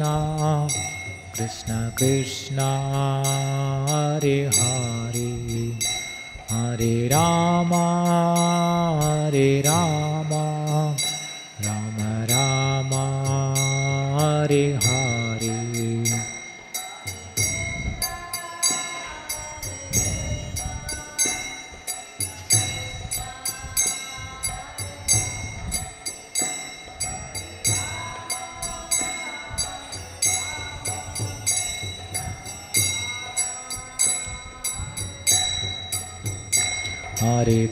Krishna Krishna Hare Hare Hare Rama Rama Rama Hare Hare. Hare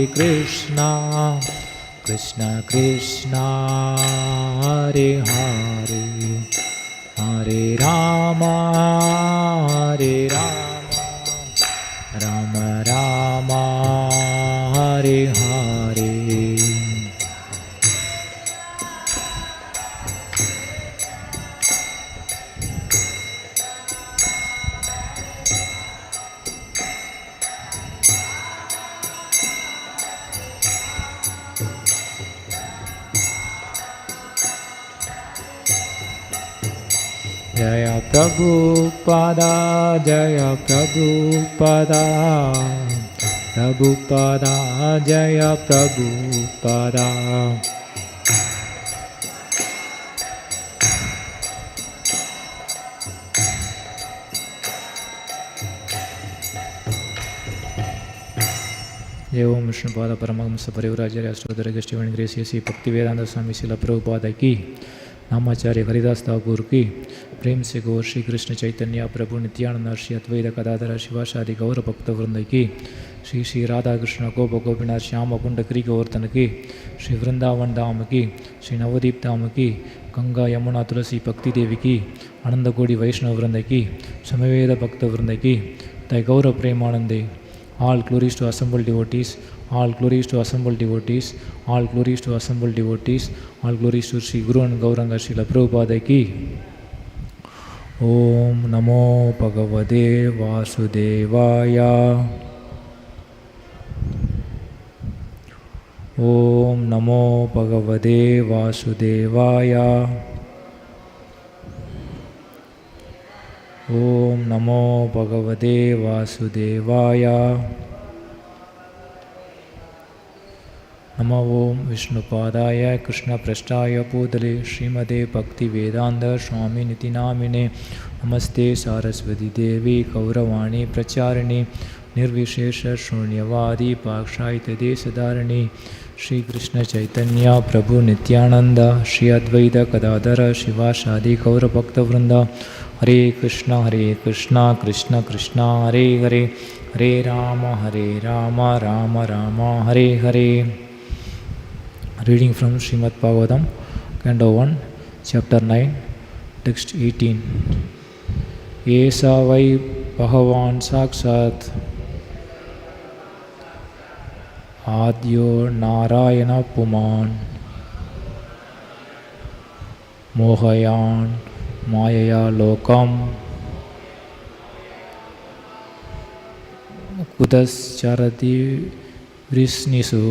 Krishna, Krishna Krishna, Hare Hare, Hare Rama, Rama Rama, Hare Hare. Jaya Prabhupada, Jaya Prabhupada, Prabhupada, Jaya Prabhupada. जय ओम विष्णुपाद परमहंस परिव्राजर्य अष्टोत्तर गोष्ठीवाणी ग्रेसी श्री भक्तिवेदांत स्वामी श्रील प्रभुपाद की, नामाचार्य हरिदास ठाकुर की, प्रेम से गौर श्री कृष्ण चैतन्य प्रभु नित्यानंद श्री अद्वैत गदाधर शिवासादि गौर भक्त वृंद की, श्री श्री राधा कृष्ण गोप गोपीनाथ श्याम कुंड गिरि गोवर्धन की, श्री वृंदावन धाम की, श्री नवदीप धाम की, गंगा यमुना तुलसी भक्ति देवी की, आनंद कोटि वैष्णव वृंद की, समवेद भक्त वृंद की, तय गौर प्रेमानंदे. All glories to assembled devotees, all glories to assembled devotees, all glories to assembled devotees, all glories to Sri Guru and Gauranga Srila Prabhupada ki. Om Namo Bhagavate Vasudevaya. Om Namo Bhagavate Vasudevaya. Om Namo Bhagavate Vasudevaya. Namo Om Vishnupadaya Krishna Prasthaya Pudale Srimade Bhakti Vedanta Swami Niti Namine Namaste Saraswati Devi Kauravani Pracharani Nirvishesha Shunyavadi Pakshaita Desadarani Shri Krishna Chaitanya Prabhu Nityananda Shri Advaita Gadadhara Shivasadi Gaura Bhakta Vrinda. Hare Krishna, Krishna Krishna, Hare Hare, Hare Rama, Rama Rama, Hare Hare. Reading from Srimad Bhagavatam, Canto 1, Chapter 9, Text 18. eṣaḥ vai bhagavān sākṣāt ādyo nārāyaṇa pumān mohayan māyayā lokaṁ gūḍhaś carati vṛṣṇiṣu.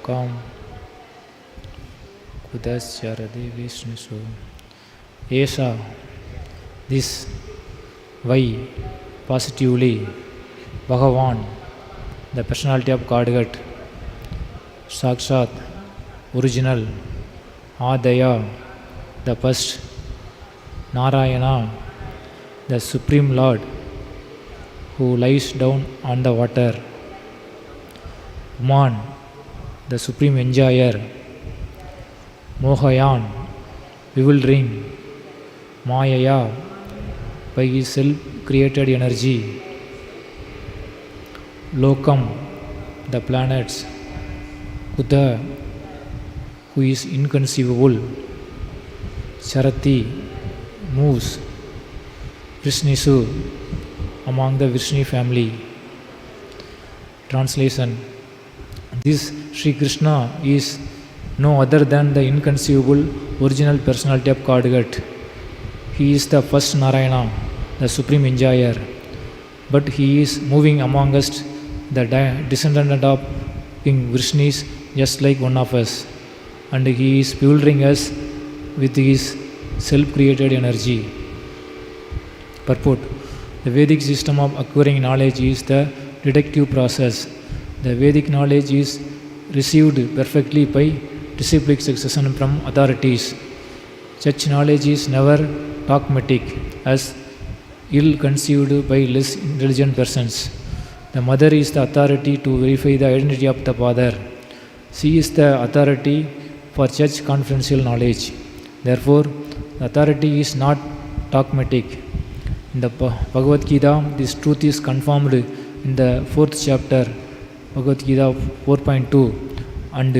lokaṁ gūḍhaś vṛṣṇiṣu. eṣaḥ, this, why, positively, bhagavān, the personality of Godhead, sākṣād, original, ādyaḥ, the first, Nārāyaṇa, the Supreme Lord, who lies down on the water, pumān, the Supreme Enjoyer, mohayan, bewildering, māyayā, by his self-created energy, lokaṁ, the planets, gūḍhaḥ, who is inconceivable, carati, moves, vṛṣṇiṣu, among the Vṛṣṇi family. Translation: This Śrī Kṛṣṇa is no other than the inconceivable original personality of Godhead. He is the first Nārāyaṇa, the supreme enjoyer, but he is moving among us, the descendant of King Vṛṣṇi, just like one of us, and he is bewildering us with his self-created energy. Purport: The Vedic system of acquiring knowledge is the deductive process. The Vedic knowledge is received perfectly by disciplic succession from authorities. Such knowledge is never dogmatic, as ill-conceived by less intelligent persons. The mother is the authority to verify the identity of the father. She is the authority for such confidential knowledge. Therefore, the authority is not dogmatic. In the Bhagavad Gita, this truth is confirmed in the 4th chapter, Bhagavad Gita 4.2, and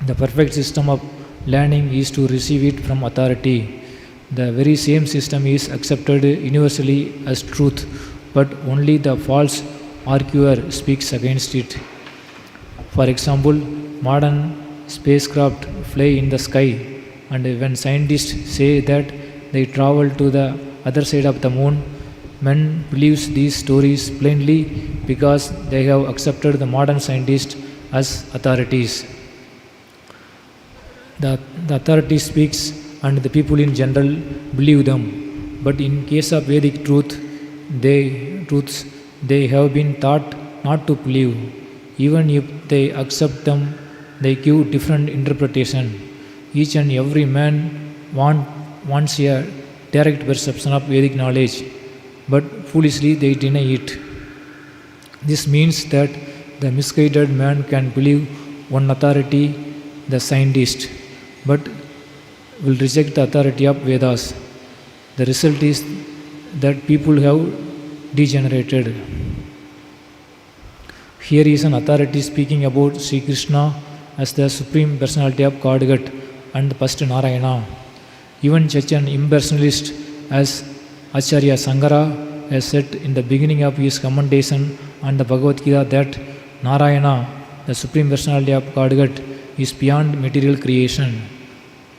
the perfect system of learning is to receive it from authority. The very same system is accepted universally as truth, but only the false arguer speaks against it. For example, modern spacecraft fly in the sky, and when scientists say that they travel to the other side of the moon, men believe these stories plainly because they have accepted the modern scientists as authorities. The authority speaks and the people in general believe them. But in case of Vedic truths, they have been taught not to believe. Even if they accept them, they give different interpretation. Each and every man wants a direct perception of Vedic knowledge, but foolishly they deny it. This means that the misguided man can believe one authority, the scientist, but will reject the authority of Vedas. The result is that people have degenerated. Here is an authority speaking about Śrī Kṛṣṇa as the Supreme Personality of Godhead and the first Nārāyaṇa. Even such an impersonalist as Acharya Sankara has said in the beginning of his commentation on the Bhagavad Gita that Nārāyaṇa, the Supreme Personality of Godhead, is beyond material creation.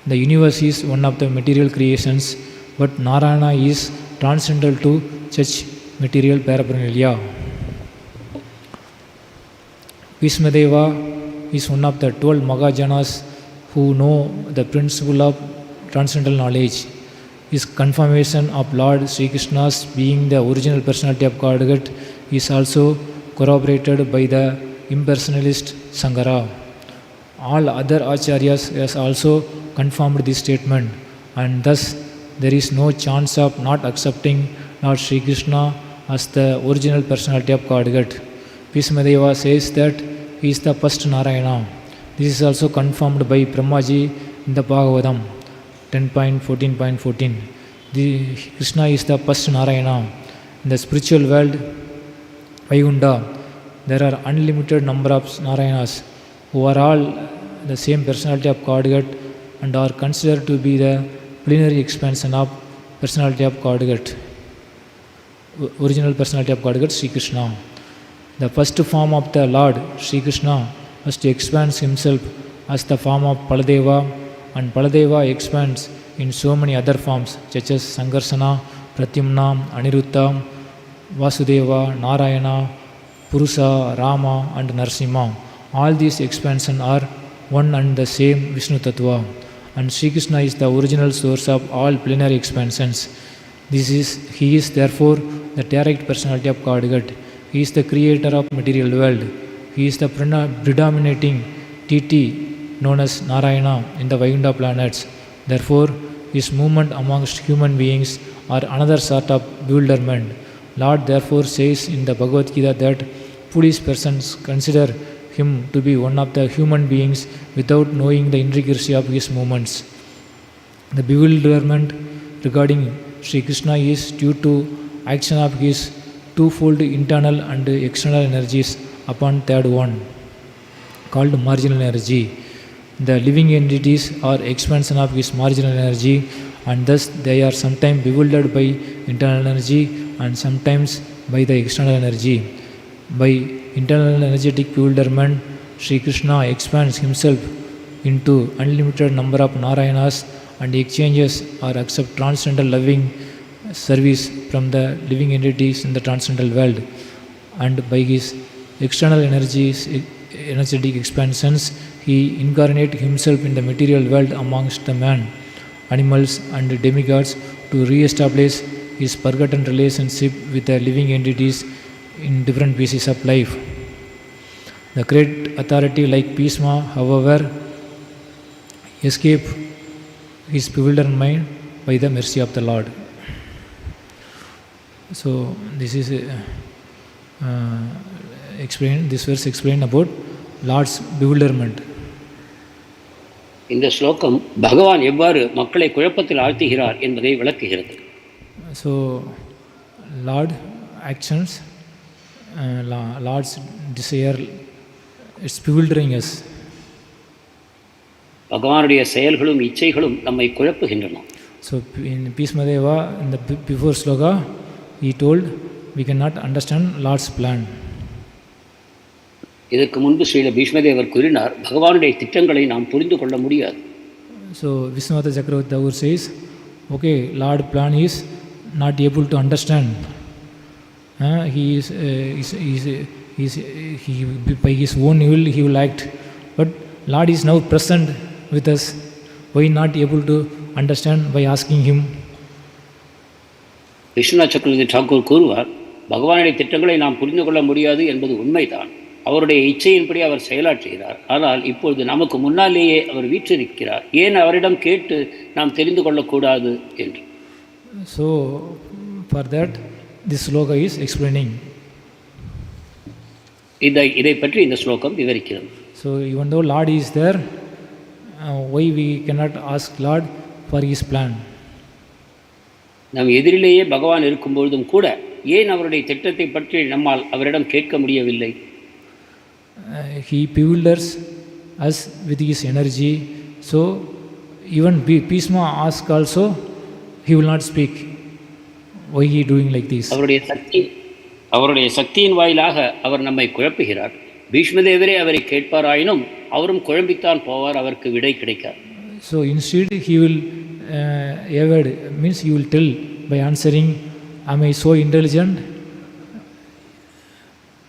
The universe is one of the material creations, but Nārāyaṇa is transcendental to such material paraphernalia. Bhīsmadeva is one of the 12 Mahājanas who know the principle of transcendental knowledge. His confirmation of Lord Śrī Kṛṣṇa's being the original personality of Godhead is also corroborated by the impersonalist Sankara. All other acharyas has also confirmed this statement, and thus there is no chance of not accepting Lord Śrī Kṛṣṇa as the original personality of Godhead. Bhīsmadeva says that he is the first Nārāyaṇa. This is also confirmed by Brahmaji in the Bhagavatam 10.14.14. Krishna is the first Nārāyaṇa. In the spiritual world, Vaikuṇṭha, there are unlimited number of Nārayanas who are all the same personality of Godhead and are considered to be the plenary expansion of personality of Godhead, original personality of Godhead, Śrī Kṛṣṇa. The first form of the Lord, Śrī Kṛṣṇa, first expands himself as the form of Baladeva, and Baladeva expands in so many other forms such as Sankarsana, Pratyumna, Aniruddha, Vasudeva, Nārāyaṇa, Purusa, Rama and Narasimha. All these expansions are one and the same Vishnu Tattva, and Śrī Kṛṣṇa is the original source of all plenary expansions. He is therefore the direct personality of Godhead. He is the creator of material world. He is the predominating deity known as Nārāyaṇa in the Vaikuṇṭha planets. Therefore, his movement amongst human beings are another sort of bewilderment. Lord therefore says in the Bhagavad Gita that foolish persons consider him to be one of the human beings without knowing the intricacy of his movements. The bewilderment regarding Śrī Kṛṣṇa is due to action of his twofold internal and external energies upon third one, called marginal energy. The living entities are expansion of his marginal energy, and thus they are sometimes bewildered by internal energy and sometimes by the external energy. By internal energetic bewilderment, Śrī Kṛṣṇa expands himself into unlimited number of Nārayaṇas and exchanges or accepts transcendental loving service from the living entities in the transcendental world. And by his external energetic expansions, he incarnates himself in the material world amongst the man, animals and demigods to re-establish his forgotten relationship with the living entities in different pieces of life. The great authority like Bhishma, however, escape his bewildered mind by the mercy of the Lord. So this is this verse explained about Lord's bewilderment. இந்த ஸ்லோகம் பகவான் எவ்வாறு மக்களை குழப்பத்தில் ஆழ்த்துகிறார் என்பதை விளக்குகிறது. So Lord actions, Lord's desire, it's bewildering us. பகவானுடைய செயல்களும் இச்சைகளும் நம்மை குழப்புகின்றன. So in Bhishmadeva, in the before sloka, he told we cannot understand Lord's plan. இதற்கு முன்பு ஸ்ரீல பீஷ்மதேவர் கூறினார், பகவானுடைய திட்டங்களை நாம் புரிந்து கொள்ள முடியாது. So Vishnavata Chakravarti Thakur says, okay, Lord plan is not able to understand. He by his own will he will act, but Lord is now present with us. Why not able to understand by asking him? Viswanatha சக்கரவர்த்தி டாக்கூர் கூறுவார், பகவானுடைய திட்டங்களை நாம் புரிந்து கொள்ள முடியாது என்பது உண்மைதான். அவருடைய இச்சையின்படி அவர் செயலாற்றுகிறார். ஆனால் இப்பொழுது நமக்கு முன்னாலேயே அவர் வீற்றிருக்கிறார். ஏன் அவரிடம் கேட்டு நாம் தெரிந்து கொள்ளக்கூடாது என்று. So for that this sloka is explaining. இதை பற்றி இந்த ஸ்லோகம் விவரிக்கிறது. So even though Lord is there, why we cannot ask Lord for his plan? நம் எதிரிலேயே பகவான் இருக்கும்பொழுதும் கூட ஏன் அவருடைய திட்டத்தை பற்றி நம்மால் அவரிடம் கேட்க முடியவில்லை? He bewilders us with his energy. So even Bhishma asked also, he will not speak. Why he doing like this? அவருடைய சக்தியின் வாயிலாக அவர் நம்மை குழப்புகிறார். பீஷ்மதேவரே அவரை கேட்பாராயினும் அவரும் குழம்பித்தான் போவார், அவருக்கு விடை கிடைக்காது. So instead he will evade, means he will tell by answering, am I so intelligent?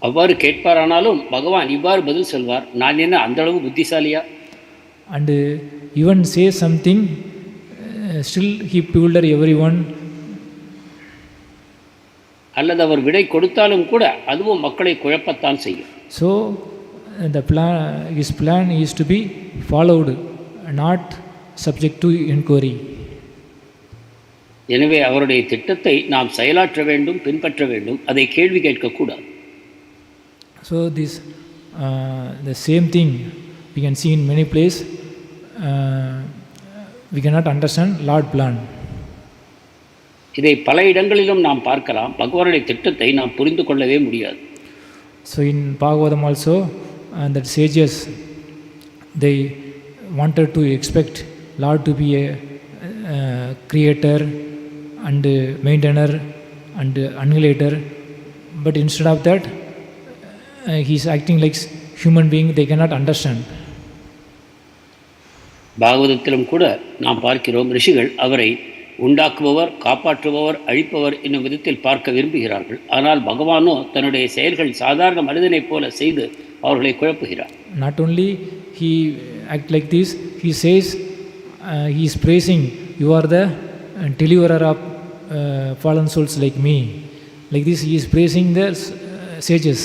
அவ்வாறு கேட்பாரானாலும் பகவான் இவ்வாறு பதில் சொல்வார், நான் என்ன அந்த அளவு புத்திசாலியா? And even say something, still he bewilder everyone. அல்லது அவர் விடை கொடுத்தாலும் கூட அதுவும் மக்களை குழப்பத்தான் செய்யும். So his plan is to be followed, not subject to inquiry. எனவே அவருடைய திட்டத்தை நாம் செயலாற்ற வேண்டும், பின்பற்ற வேண்டும், அதை கேள்வி கேட்கக்கூடாது. So this the same thing we can see in many places. We cannot understand Lord plan. இதை பல இடங்களிலும் நாம் பார்க்கலாம். பகவானுடைய திட்டத்தை நாம் புரிந்து கொள்ளவே முடியாது. So in Bhagavatam also, that sages they wanted to expect Lord to be a creator and maintainer and annihilator, but instead of that he is acting like human being. They cannot understand. பாகவதத்திலும் கூட நாம் பார்க்கிறோம், ரிஷிகள் அவரை உண்டாக்குபவர், காப்பாற்றுபவர், அழிப்பவர் என்னும் விதத்தில் பார்க்க விரும்புகிறார்கள். ஆனால் பகவானோ தன்னுடைய செயல்கள் சாதாரண மனிதனைப் போல செய்து அவர்களை குழப்புகிறார். not only he act like this, he says, he is praising, you are the deliverer of fallen souls like me. Like this he is praising the sages.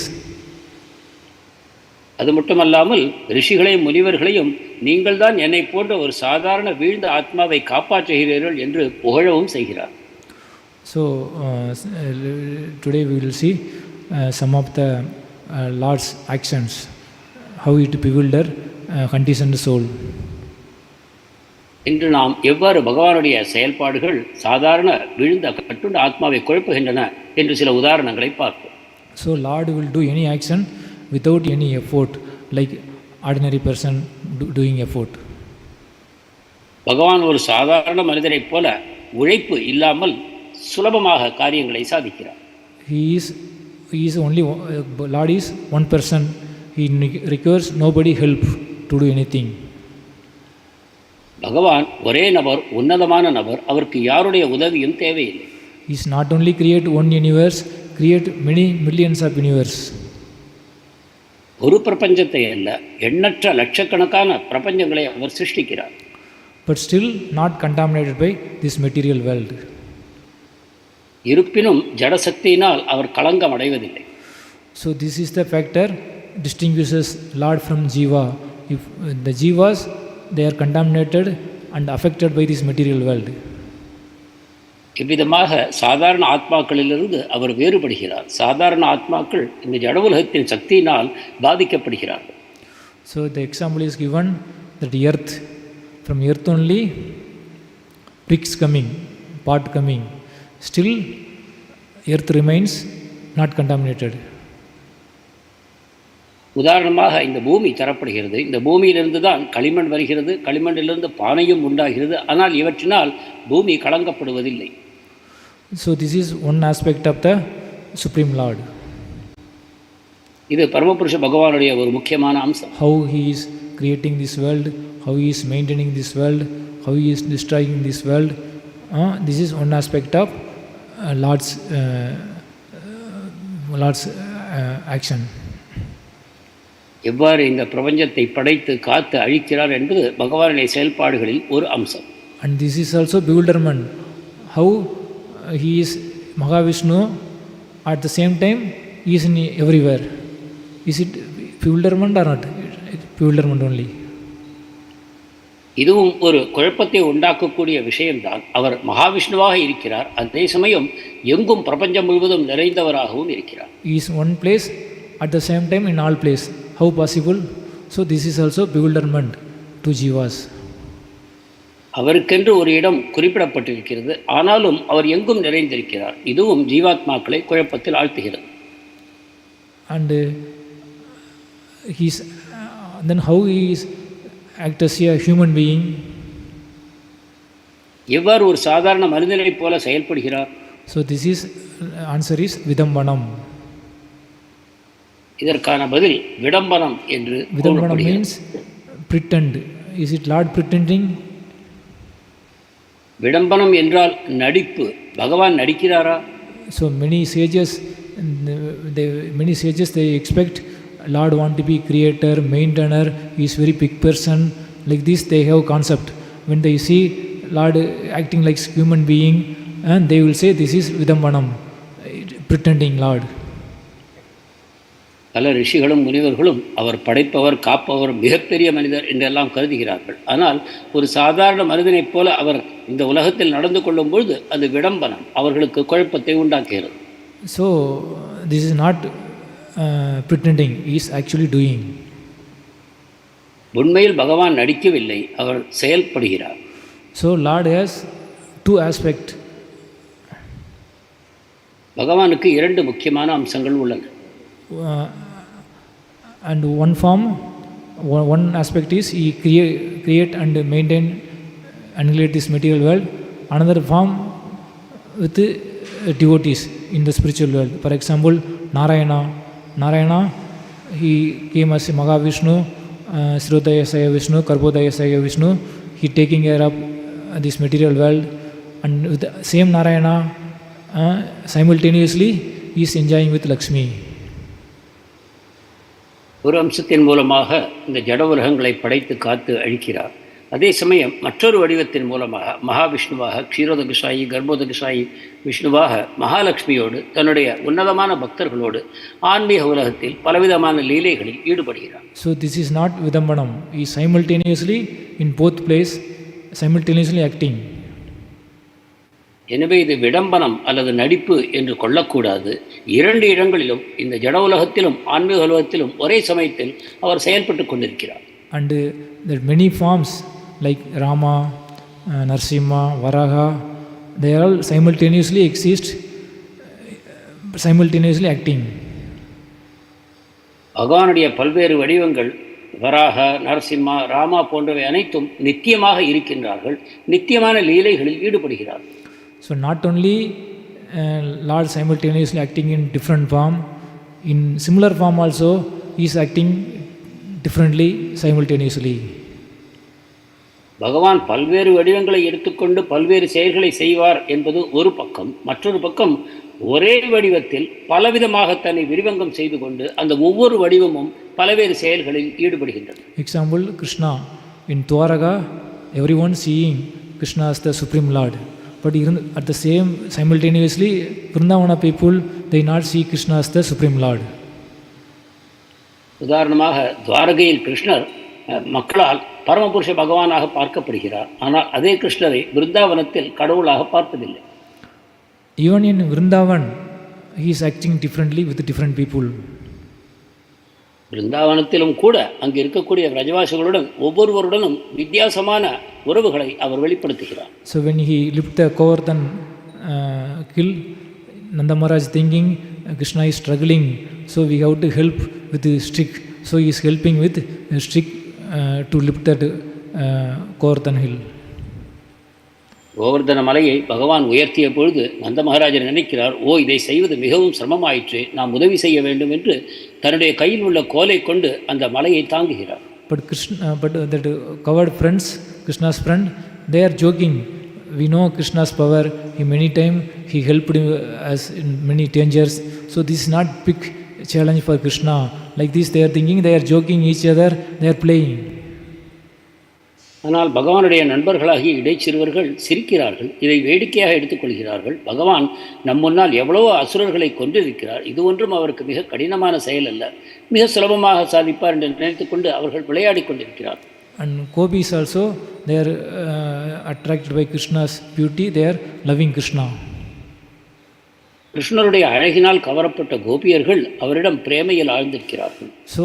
அது மட்டுமல்லாமல் ரிஷிகளையும் முனிவர்களையும் நீங்கள் தான் என்னை போன்ற ஒரு சாதாரண வீழ்ந்த ஆத்மாவை காப்பாற்றுகிறீர்கள் என்று புகழவும் செய்கிறார். So today we will see some of the Lord's actions, how it bewilder conditioned soul. இன்று நாம் எவ்வாறு பகவானுடைய செயல்பாடுகள் சாதாரண விழுந்த கட்டுண்ட ஆத்மாவை குழப்புகின்றன என்று சில உதாரணங்களை பார்ப்போம். So Lord will do any action without any effort, like ordinary person doing effort. பகவான் ஒரு சாதாரண மனிதரைப் போல உழைப்பு இல்லாமல் சுலபமாக காரியங்களை சாதிக்கிறார். He is only Lord is one person. He requires nobody help to do anything. பகவான் ஒரே நபர், உன்னதமான நபர், அவருக்கு யாருடைய உதவியும் தேவையில்லை. He is not only create one universe, create many millions of universe. ஒரு பிரபஞ்சத்தை அல்ல, எண்ணற்ற லட்சக்கணக்கான பிரபஞ்சங்களை அவர் சிருஷ்டிக்கிறார். But still not contaminated by this material world. இருப்பினும் ஜடசக்தியினால் அவர் களங்கம் அடைவதில்லை. So this is the factor distinguishes Lord from Jiva. If the Jivas, they are contaminated and affected by this material world. இவ்விதமாக சாதாரண ஆத்மாக்களிலிருந்து அவர் வேறுபடுகிறார். சாதாரண ஆத்மாக்கள் இந்த ஜட உலகத்தின் சக்தியினால் பாதிக்கப்படுகிறார்கள். So the example is given that earth, from earth only bricks coming, pot coming, still earth remains not contaminated. உதாரணமாக இந்த பூமி தரப்படுகிறது. இந்த பூமியிலிருந்து தான் களிமண் வருகிறது, களிமண்ணிலிருந்து பானையும் உண்டாகிறது. ஆனால் இவற்றினால் பூமி களங்கப்படுவதில்லை. So this is one aspect of the Supreme Lord. இது பரமபுருஷ பகவானுடைய ஒரு முக்கியமான அம்சம். How he is creating this world, how he is maintaining this world, how he is destroying this world. This is one aspect of Lord's action. எவ்வாறு இந்த பிரபஞ்சத்தை படைத்து காத்து அழிக்கிறார் என்பது பகவானுடைய செயல்பாடுகளில் ஒரு அம்சம். And this is also bewilderment. How he is Mahavishnu, at the same time he is in everywhere. Is it bewilderment or not? Bewilderment only. இதுவும் ஒரு குழப்பத்தை உண்டாக்கக்கூடிய விஷயம்தான். அவர் மகாவிஷ்ணுவாக இருக்கிறார், அதே சமயம் எங்கும் பிரபஞ்சம் முழுவதும் நிறைந்தவராகவும் இருக்கிறார். He is one place at the same time in all place. How possible? So this is also bewilderment to jivas. அவருக்கென்று ஒரு இடம் குறிப்பிடப்பட்டிருக்கிறது, ஆனாலும் அவர் எங்கும் நிறைந்திருக்கிறார். இதுவும் ஜீவாத்மாக்களை குழப்பத்தில் ஆழ்த்துகிறது. And then how he is act as a human being? எவ்வாறு ஒரு சாதாரண மனிதனைப் போல செயல்படுகிறார்? So this is answer is vidambanam. இதற்கான பதில் விடம்பனம் என்று. Vidambanam means pretend. Is it Lord pretending? விடம்பனம் என்றால் நடிப்பு. பகவான் நடிக்கிறாரா? So many sages they expect Lord want to be creator, maintainer, he is very big person. Like this they have concept. When they see Lord acting like human being, and they will say this is vidambanam, pretending Lord. பல ரிஷிகளும் முனிவர்களும் அவர் படைப்பவர், காப்பவர், மிகப்பெரிய மனிதர் என்றெல்லாம் கருதுகிறார்கள். ஆனால் ஒரு சாதாரண மனிதனைப் போல அவர் இந்த உலகத்தில் நடந்து கொள்ளும் பொழுது அது விடம்பனம், அவர்களுக்கு குழப்பத்தை உண்டாக்குகிறது. So this is not pretending, he is actually doing. உண்மையில் பகவான் நடிக்கவில்லை, அவர் செயல்படுகிறார். So Lord has two aspects. பகவானுக்கு இரண்டு முக்கியமான அம்சங்கள் உள்ளன. And one aspect is he create and maintain and annihilate this material world. Another form with devotees in the spiritual world. For example, Nārāyaṇa, he came as Mahavishnu, Srodayasaya Vishnu, Karbodayasaya Vishnu. He taking care of this material world, and with the same Nārāyaṇa, simultaneously he is enjoying with Lakshmi. ஒரு அம்சத்தின் மூலமாக இந்த ஜட உலகங்களை படைத்து காத்து அழிக்கிறார். அதே சமயம் மற்றொரு வடிவத்தின் மூலமாக மகாவிஷ்ணுவாக, க்ஷீரோதகசாயி, கர்ப்போதகசாயி விஷ்ணுவாக மகாலட்சுமியோடு தன்னுடைய உன்னதமான பக்தர்களோடு ஆன்மீக உலகத்தில் பலவிதமான லீலைகளில் ஈடுபடுகிறார். So this is not vidambanam. He is simultaneously in both place, simultaneously acting. எனவே இது விடம்பனம் அல்லது நடிப்பு என்று கொள்ளக்கூடாது. இரண்டு இடங்களிலும், இந்த ஜட உலகத்திலும் ஆன்மீக உலகத்திலும் ஒரே சமயத்தில் அவர் செயல்பட்டு கொண்டிருக்கிறார். And there are many forms like Rama, Narasimha, Varaha, they all simultaneously exist, simultaneously acting. பகவானுடைய பல்வேறு வடிவங்கள் வராக, நரசிம்மா, ராமா போன்றவை அனைத்தும் நித்தியமாக இருக்கின்றார்கள், நித்தியமான லீலைகளில் ஈடுபடுகிறார்கள். So not only Lord simultaneously acting in different form, in similar form also he is acting differently simultaneously. பகவான் பல்வேறு வடிவங்களை எடுத்துக்கொண்டு பல்வேறு செயல்களை செய்வார் என்பது ஒரு பக்கம். மற்றொரு பக்கம் ஒரே வடிவத்தில் பலவிதமாக தன்னை விரிவங்கம் செய்து கொண்டு அந்த ஒவ்வொரு வடிவமும் பல்வேறு செயல்களில் ஈடுபடுகின்றது. Example, Krishna in Dwaraka, everyone seeing Krishna as the Supreme Lord. But at the same simultaneously, Vrindavana people, they not see Krishna as the Supreme Lord. உதாரணமாக துவாரகையில் கிருஷ்ணர் மக்களால் பரமபுருஷ பகவானாக பார்க்கப்படுகிறார். ஆனால் அதே கிருஷ்ணரை விருந்தாவனத்தில் கடவுளாக பார்ப்பதில்லை. Even in Vrindavan, he is acting differently with different people. விருந்தாவனத்திலும் கூட அங்கு இருக்கக்கூடிய விரஜவாசிகளுடன் ஒவ்வொருவருடனும் வித்தியாசமான உறவுகளை அவர் வெளிப்படுத்துகிறார். So when he lift the Govardhan hill, Nanda Maharaj thinking Krishna is struggling, so we have to help with the stick. So he is helping with a stick to lift that Govardhan hill. Govardhana மலையை பகவான் உயர்த்திய பொழுது நந்த மகாராஜர் நினைக்கிறார், இதை செய்வது மிகவும் சிரமமாயிற்று, நாம் உதவி செய்ய வேண்டும் என்று தன்னுடைய கையில் உள்ள கோலை கொண்டு அந்த மலையை தாங்குகிறார். But that covered friends, Krishna's friend, they are joking. We know Krishna's power. He many times he helped us in many dangers. So this is not big challenge for Krishna. Like this, they are thinking, they are joking each other, they are playing. ஆனால் பகவானுடைய நண்பர்களாகிய இடைச்சிறுவர்கள் சிரிக்கிறார்கள், இதை வேடிக்கையாக எடுத்துக்கொள்கிறார்கள். பகவான் நம் முன்னால் எவ்வளவோ அசுரர்களை கொண்டிருக்கிறார், இது ஒன்றும் அவருக்கு மிக கடினமான செயல் அல்ல, மிக சுலபமாக சாதிப்பார் என்று நினைத்துக்கொண்டு அவர்கள் விளையாடி கொண்டிருக்கிறார். And gopis also, they are attracted by Krishna's beauty, they are loving Krishna. கிருஷ்ணருடைய அழகினால் கவரப்பட்ட கோபியர்கள் அவரிடம் பிரேமையில் ஆழ்ந்திருக்கிறார்கள். So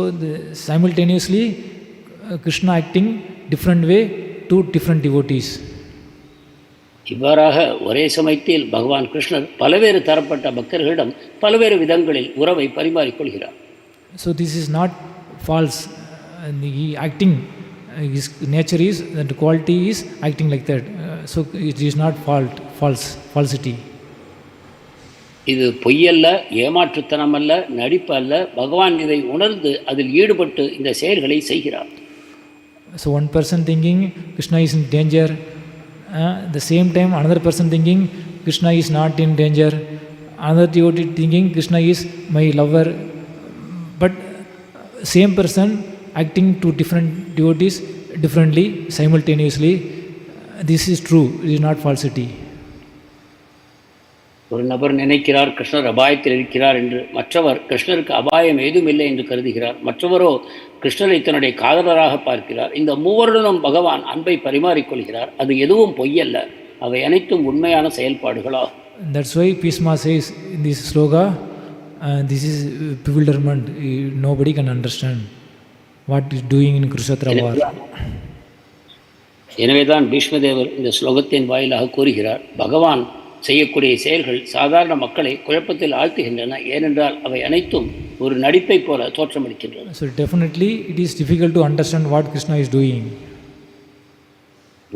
simultaneously Krishna acting different way to different devotees. இவ்வாறாக ஒரே சமயத்தில் பகவான் கிருஷ்ணர் பல்வேறு தரப்பட்ட பக்தர்களிடம் பல்வேறு விதங்களில் உறவை பரிமாறிக்கொள்கிறார். So this is not false. He acting, his nature is, that quality is acting like that. So it is not falsity. இது பொய்யல்ல, ஏமாற்றுத்தனம் அல்ல, நடிப்பு அல்ல. பகவான் இதை உணர்ந்து அதில் ஈடுபட்டு இந்த செயல்களை செய்கிறார். So one person thinking Krishna is in danger, the same time another person thinking Krishna is not in danger, another devotee thinking Krishna is my lover, but same person acting to different devotees differently simultaneously. This is true, it is not falsity. ஒரு நபர் நினைக்கிறார் கிருஷ்ணர் அபாயத்தில் இருக்கிறார் என்று, மற்றவர் கிருஷ்ணருக்கு அபாயம் ஏதும் இல்லை என்று கருதுகிறார், மற்றவரோ கிருஷ்ணரை தன்னுடைய காதலராக பார்க்கிறார். இந்த மூவருடனும் பகவான் அன்பை பரிமாறிக்கொள்கிறார். அது எதுவும் பொய்யல்ல, அவை அனைத்தும் உண்மையான செயல்பாடுகளாகும். That's why Bhishma says in this sloka, this is bewilderment, nobody can understand what is doing in Kurukshetra war. எனவேதான் பீஷ்மதேவர் இந்த ஸ்லோகத்தின் வாயிலாக கூறுகிறார், பகவான் செய்யக்கூடிய செயல்கள் சாதாரண மக்களை குழப்பத்தில் ஆழ்த்துகின்றன, ஏனென்றால் அவை அனைத்தும் ஒரு நடிப்பை போல தோற்றமளிக்கின்றன. So definitely it is difficult to understand what Krishna is doing.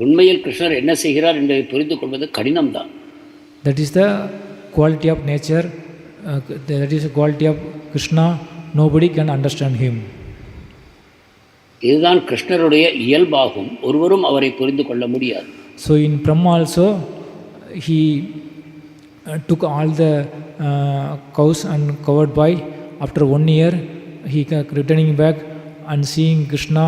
உண்மையில் கிருஷ்ணர் என்ன செய்கிறார் என்பதை புரிந்து கொள்வது கடினம்தான். That is the quality of nature, that is the quality of Krishna, nobody can understand him. இதுதான் கிருஷ்ணருடைய இயல்பாகும், ஒருவரும் அவரை புரிந்து கொள்ள முடியாது. So in Brahma also he took all the cows and covered by, after 1 year he returning back and seeing Krishna,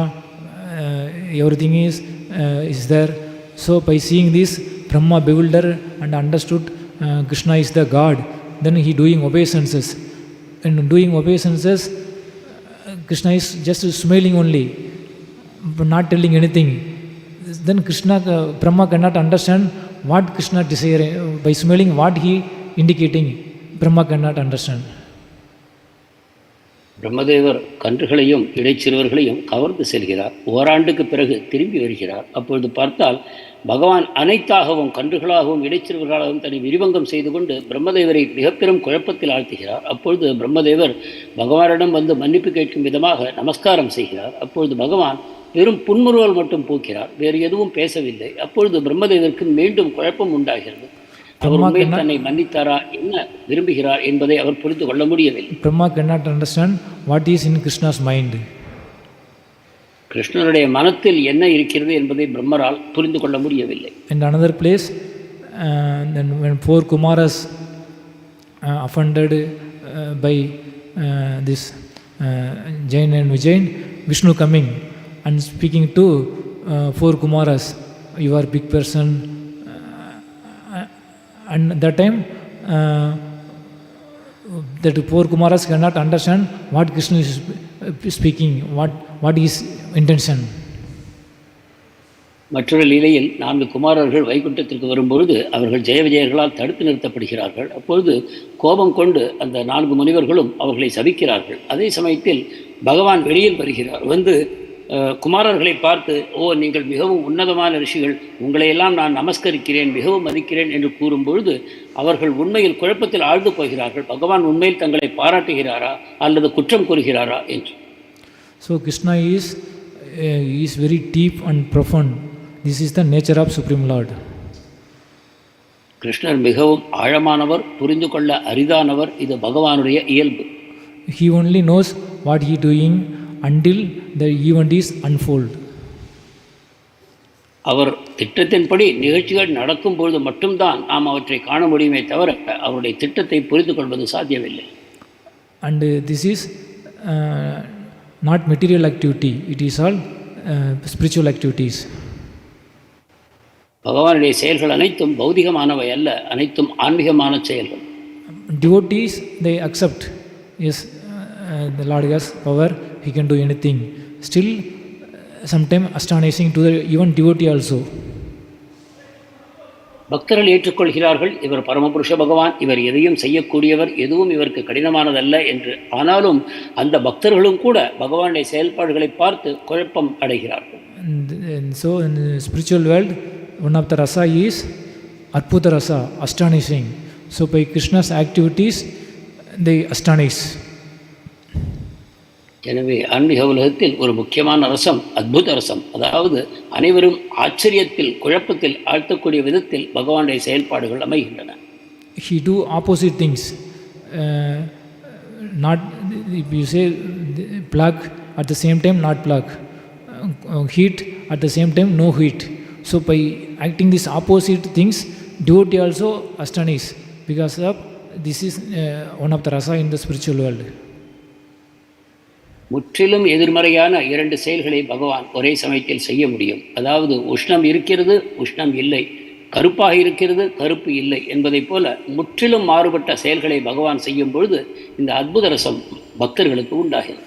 everything is there. So by seeing this, Brahma bewildered and understood Krishna is the God. Then he doing obeisances. And doing obeisances, Krishna is just smiling only, but not telling anything. Then Brahma cannot understand what Krishna desiring. By smiling, what he indicating, Brahma cannot understand. பிரம்மதேவர் கன்றுகளையும் இடைச்சிறுவர்களையும் கவர்ந்து செல்கிறார். ஓராண்டுக்கு பிறகு திரும்பி வருகிறார். அப்பொழுது பார்த்தால் பகவான் அனைத்தாகவும் கன்றுகளாகவும் இடைச்சிறுவர்களாகவும் தன்னை விரிவங்கம் செய்து கொண்டு பிரம்மதேவரை மிக பெரும் குழப்பத்தில் ஆழ்த்துகிறார். அப்பொழுது பிரம்மதேவர் பகவானிடம் வந்து மன்னிப்பு கேட்கும் விதமாக நமஸ்காரம் செய்கிறார். அப்பொழுது பகவான் வெறும் புன்முறுவல் மட்டும் பூக்கிறார், வேறு எதுவும் பேசவில்லை. அப்பொழுது பிரம்மதேவருக்கு மீண்டும் குழப்பம் உண்டாகிறது. அவர் உண்மையில் தன்னை மன்னித்தாரா, என்ன விரும்புகிறார் என்பதை அவர் புரிந்து கொள்ள முடியவில்லை. Brahma cannot understand what is in Krishna's mind. கிருஷ்ணனுடைய மனத்தில் என்ன இருக்கிறது என்பதை பிரம்மரால் புரிந்து கொள்ள முடியவில்லை. In another place, then when 4 Kumaras offended by this Jain and Vijayan, Vishnu coming and speaking to 4 Kumaras, you are big person. And that time, that 4 Kumaras cannot understand what Krishna is speaking, what is intention. மற்றொரு லீலையில் 4 குமாரர்கள் வைகுண்டத்திற்கு வரும்பொழுது அவர்கள் ஜெய விஜயர்களால் தடுத்து நிறுத்தப்படுகிறார்கள். அப்பொழுது கோபம் கொண்டு அந்த 4 முனிவர்களும் அவர்களை சபிக்கிறார்கள். அதே சமயத்தில் பகவான் வெளியில் வருகிறார். வந்து குமாரர்களை பார்த்து, ஓ நீங்கள் மிகவும் உன்னதமான ரிஷிகள், உங்களையெல்லாம் நான் நமஸ்கரிக்கிறேன், மிகவும் மதிக்கிறேன் என்று கூறும்பொழுது அவர்கள் உண்மையில் குழப்பத்தில் ஆழ்ந்து போகிறார்கள். பகவான் உண்மையில் தங்களை பாராட்டுகிறாரா அல்லது குற்றம் கூறுகிறாரா என்று. So Krishna is very deep and profound. This is the nature of Supreme Lord. கிருஷ்ணர் மிகவும் ஆழமானவர், புரிந்து கொள்ள அரிதானவர். இது பகவானுடைய இயல்பு. He only knows what he doing until the event is unfold. அவர் திட்டத்தின்படி நிகழ்ச்சிகள் நடக்கும் பொழுது மட்டும்தான் நாம் அவற்றை காண முடியுமே தவிர அவருடைய திட்டத்தை புரிந்து கொள்வது சாத்தியமில்லை. And this is not material activity, it is all spiritual activities. பகவானுடைய செயல்கள் அனைத்தும் பௌதிகமானவை அல்ல, அனைத்தும் ஆன்மீகமான செயல்கள். Devotees, they accept, yes, the Lord has power, he can do anything. Still, sometimes astonishing to the even devotee also. பக்தர்கள் ஏற்றுக்கொள்கிறார்கள், இவர் பரமபுருஷ பகவான், இவர் எதையும் செய்யக்கூடியவர், எதுவும் இவருக்கு கடினமானதல்ல என்று. ஆனாலும் அந்த பக்தர்களும் கூட பகவானுடைய செயல்பாடுகளை பார்த்து குழப்பம் அடைகிறார்கள். And so in the spiritual world, one of the rasa is Adbhuta rasa, astonishing. So by Krishna's activities, they astonish. எனவே ஆன்மீக உலகத்தில் ஒரு முக்கியமான ரசம் அத்புத ரசம், அதாவது அனைவரும் ஆச்சரியத்தில் குழப்பத்தில் ஆழ்த்தக்கூடிய விதத்தில் பகவானுடைய செயல்பாடுகள் அமைகின்றன. He do opposite things. Not if you say plug at the same time not plug, heat at the same time no heat. So by acting these opposite things, devotee also astonish, because of this is one of the rasa in the spiritual world. முற்றிலும் எதிர்மறையான 2 செயல்களை பகவான் ஒரே சமயத்தில் செய்ய முடியும். அதாவது உஷ்ணம் இருக்கிறது, உஷ்ணம் இல்லை, கருப்பாக இருக்கிறது, கருப்பு இல்லை என்பதை போல முற்றிலும் மாறுபட்ட செயல்களை பகவான் செய்யும் பொழுது இந்த அத்புத ரசம் பக்தர்களுக்கு உண்டாகிறது.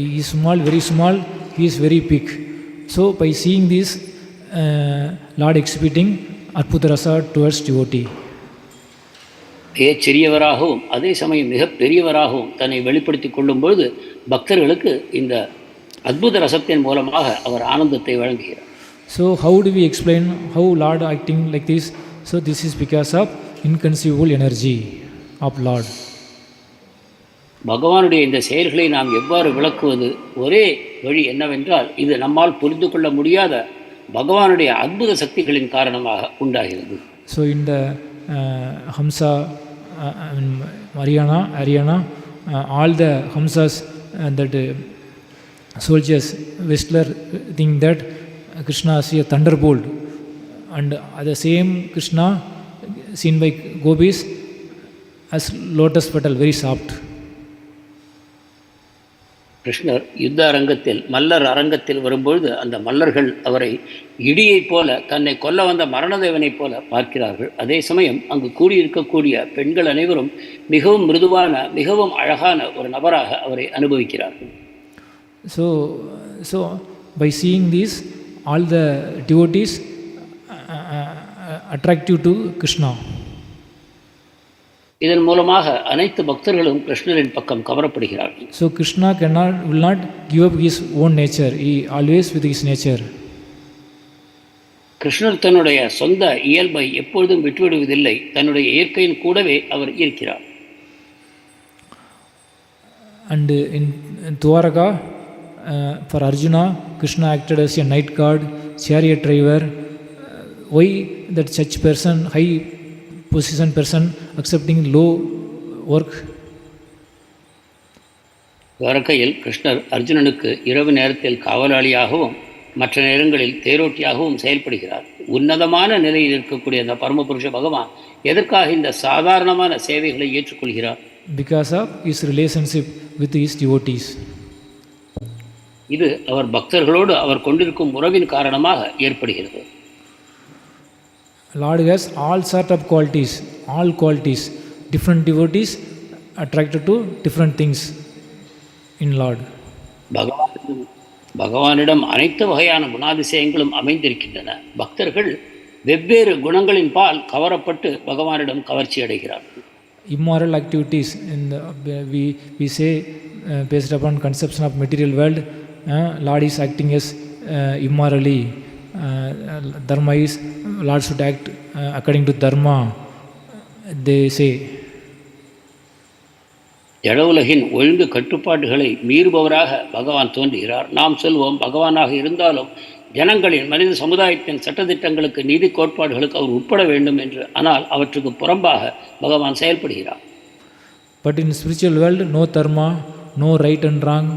He is small, very small, he is very big. So by seeing this, Lord exhibiting Adbhuta rasa towards devotee. சிறியவராகவும் அதே சமயம் மிக பெரியவராகவும் தன்னை வெளிப்படுத்திக் கொள்ளும் பொழுது பக்தர்களுக்கு இந்த அத்புத ரசத்தின் மூலமாக அவர் ஆனந்தத்தை வழங்குகிறார். So how do we explain how Lord acting like this? So this is because of inconceivable energy of Lord. பகவானுடைய இந்த செயல்களை நாம் எவ்வாறு விளக்குவது? ஒரே வழி என்னவென்றால் இது நம்மால் புரிந்து கொள்ள முடியாத பகவானுடைய அத்புத சக்திகளின் காரணமாக உண்டாகிறது. So in the Hamsa, Haryana, all the Hamsas that soldiers, Whistler think that Krishna is a thunderbolt, and the same Krishna seen by gopis as lotus petal, very soft. கிருஷ்ணர் யுத்த அரங்கத்தில் மல்லர் அரங்கத்தில் வரும்பொழுது அந்த மல்லர்கள் அவரை இடியைப் போல, தன்னை கொல்ல வந்த மரணதேவனைப் போல பார்க்கிறார்கள். அதே சமயம் அங்கு கூடியிருக்கக்கூடிய பெண்கள் அனைவரும் மிகவும் மிருதுவான, மிகவும் அழகான ஒரு நபராக அவரை அனுபவிக்கிறார்கள். So by seeing this, all the devotees attractive to Krishna. இதன் மூலமாக அனைத்து பக்தர்களும் கிருஷ்ணரின் பக்கம் கவரப்படுகிறார்கள். So Krishna will not give up his own nature. He always with his nature. கிருஷ்ணர் தன்னுடைய சொந்த இயல்பை எப்பொழுதும் விட்டுவிடுவதில்லை. தன்னுடைய இயற்கையின் கூடவே அவர் இருக்கிறார். And in Dwaraka, for Arjuna, Krishna acted as a night guard, chariot driver. Why that such person, high position person, accepting low work? துவாரகையில் கிருஷ்ணர் அர்ஜுனனுக்கு இரவு நேரத்தில் காவலாளியாகவும் மற்ற நேரங்களில் தேரோட்டியாகவும் செயல்படுகிறார். உன்னதமான நிலையில் இருக்கக்கூடிய அந்த பரமபுருஷ பகவான் எதற்காக இந்த சாதாரணமான சேவைகளை ஏற்றுக்கொள்கிறார்? Because of his relationship with his devotees. இது அவர் பக்தர்களோடு அவர் கொண்டிருக்கும் உறவின் காரணமாக ஏற்படுகிறது. Lord has all sort of qualities. Different devotees attracted to different things in Lord. பகவானிடம் அனைத்து வகையான குணாதிசயங்களும் அமைந்திருக்கின்றன. பக்தர்கள் வெவ்வேறு குணங்களின் பால் கவரப்பட்டு பகவானிடம் கவர்ச்சி அடைகிறார்கள். Immoral activities, we say based upon conception of material world, Lord is acting as immorally. Dharma is, Lord should act according to dharma, they say. ஜட உலகின் ஒழுங்கு கட்டுப்பாடுகளை மீறுபவராக பகவான் தோன்றுகிறார். நாம் சொல்வோம், பகவானாக இருந்தாலும் ஜனங்களின் மனித சமுதாயத்தின் சட்டத்திட்டங்களுக்கு, நீதி கோட்பாடுகளுக்கு அவர் உட்பட வேண்டும் என்று. ஆனால் அவற்றுக்கு புறம்பாக பகவான் செயல்படுகிறார். But in spiritual world, no dharma, no right and wrong.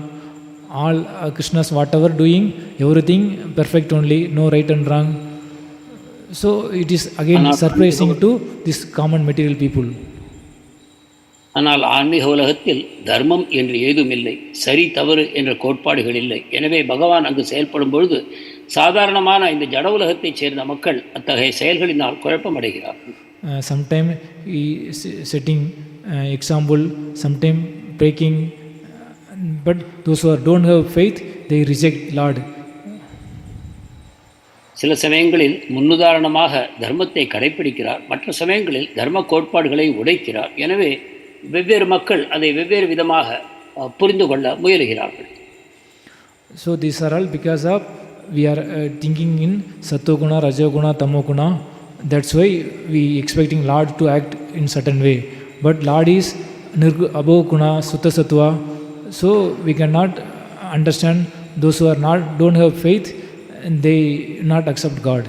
All Krishna's whatever doing, everything perfect only, no right and wrong. So it is again surprising to this common material people. ஆனால் ஆன்மீக உலகத்தில் தர்மம் என்று ஏதுமில்லை, சரி தவறு என்ற கோட்பாடுகள் இல்லை. எனவே பகவான் அங்கு செயல்படும் பொழுது சாதாரணமான இந்த ஜட உலகத்தைச் சேர்ந்த மக்கள் அத்தகைய செயல்களினால் குழப்பமடைகிறார்கள். Sometime he setting example, sometime breaking, but those who don't have faith, they reject Lord. சில சமயங்களில் முன்னுதாரணமாக தர்மத்தை கடைப்பிடிக்கிறார், மற்ற சமயங்களில் தர்ம கோட்பாடுகளை உடைக்கிறார். எனவே வெவ்வேறு மக்கள் அதை வெவ்வேறு விதமாக புரிந்து கொள்ள முயலுகிறார்கள். So these are all because of we are thinking in sattoguna, rajoguna, tamoguna. That's why we expecting Lord to act in certain way. But Lord is above guna, sutta sattva. So we cannot understand those who are don't have faith, and they not accept God.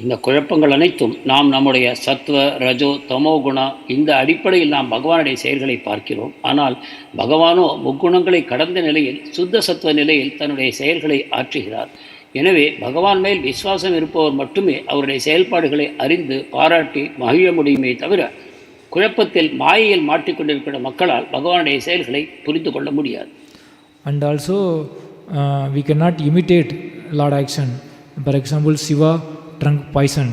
இந்த குழப்பங்கள் அனைத்தும் நாம் நம்முடைய சத்வ, ரஜோ, தமோ குணா இந்த அடிப்படையில் நாம் பகவானுடைய செயல்களை பார்க்கிறோம். ஆனால் பகவானோ முக்குணங்களை கடந்த நிலையில், சுத்த சத்துவ நிலையில் தன்னுடைய செயல்களை ஆற்றுகிறார். எனவே பகவான் மேல் விசுவாசம் இருப்பவர் மட்டுமே அவருடைய செயல்பாடுகளை அறிந்து பாராட்டி மகிழ முடியுமே தவிர, குழப்பத்தில் மாயையில் மாட்டிக்கொண்டிருக்கிற மக்களால் பகவானுடைய செயல்களை புரிந்து கொள்ள முடியாது. And also we cannot imitate Lord action. For example, Shiva drunk poison.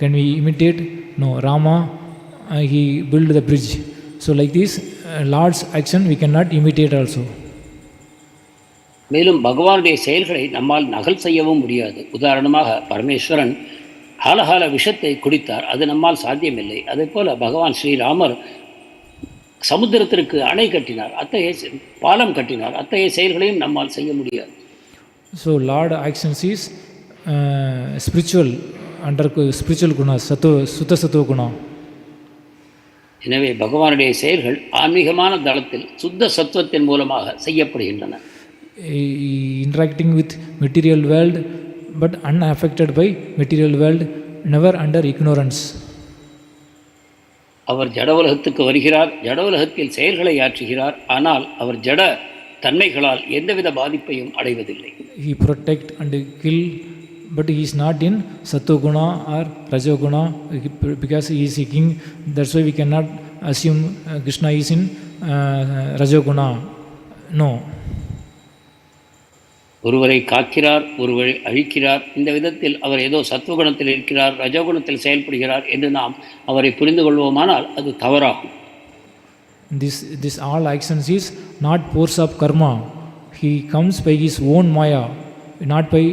Can we imitate? No. Rama, he built the bridge. So like this, Lord's action we cannot imitate also. மேலும் பகவானுடைய செயல்களை நம்மால் நகல் செய்யவும் முடியாது. உதாரணமாக பரமேஸ்வரன் ஹாலஹால விஷத்தை குடித்தார், அது நம்மால் சாத்தியமில்லை. அதே போல பகவான் ஸ்ரீராமர் சமுத்திரத்திற்கு அணை கட்டினார், அத்தகைய பாலம் கட்டினார். அத்தகைய செயல்களையும் நம்மால் செய்ய முடியாது. So Lord actions is spiritual, under spiritual guna, sutta sattva guna. எனவே பகவானுடைய செயல்கள் ஆன்மீகமான தளத்தில் சுத்த சத்துவத்தின் மூலமாக செய்யப்படுகின்றன. Interacting with material world but unaffected by material world, never under ignorance. அவர் ஜட உலகத்துக்கு வருகிறார், ஜட உலகத்தில் செயல்களை ஆற்றுகிறார். ஆனால் அவர் ஜட தன்மைகளால் எந்தவித பாதிப்பையும் அடைவதில்லை. He protect and kill, but he is not in sattoguna or rajoguna because he is a king. That's why we cannot assume Krishna is in rajoguna. No. ஒருவரை காக்கிறார், ஒருவரை அழிக்கிறார். இந்த விதத்தில் அவர் ஏதோ சத்துவகுணத்தில் இருக்கிறார், ரஜோகுணத்தில் செயல்படுகிறார் என்று நாம் அவரை புரிந்து கொள்வோமானால் அது தவறாகும். This all actions is not force of karma. He comes by his own maya, not by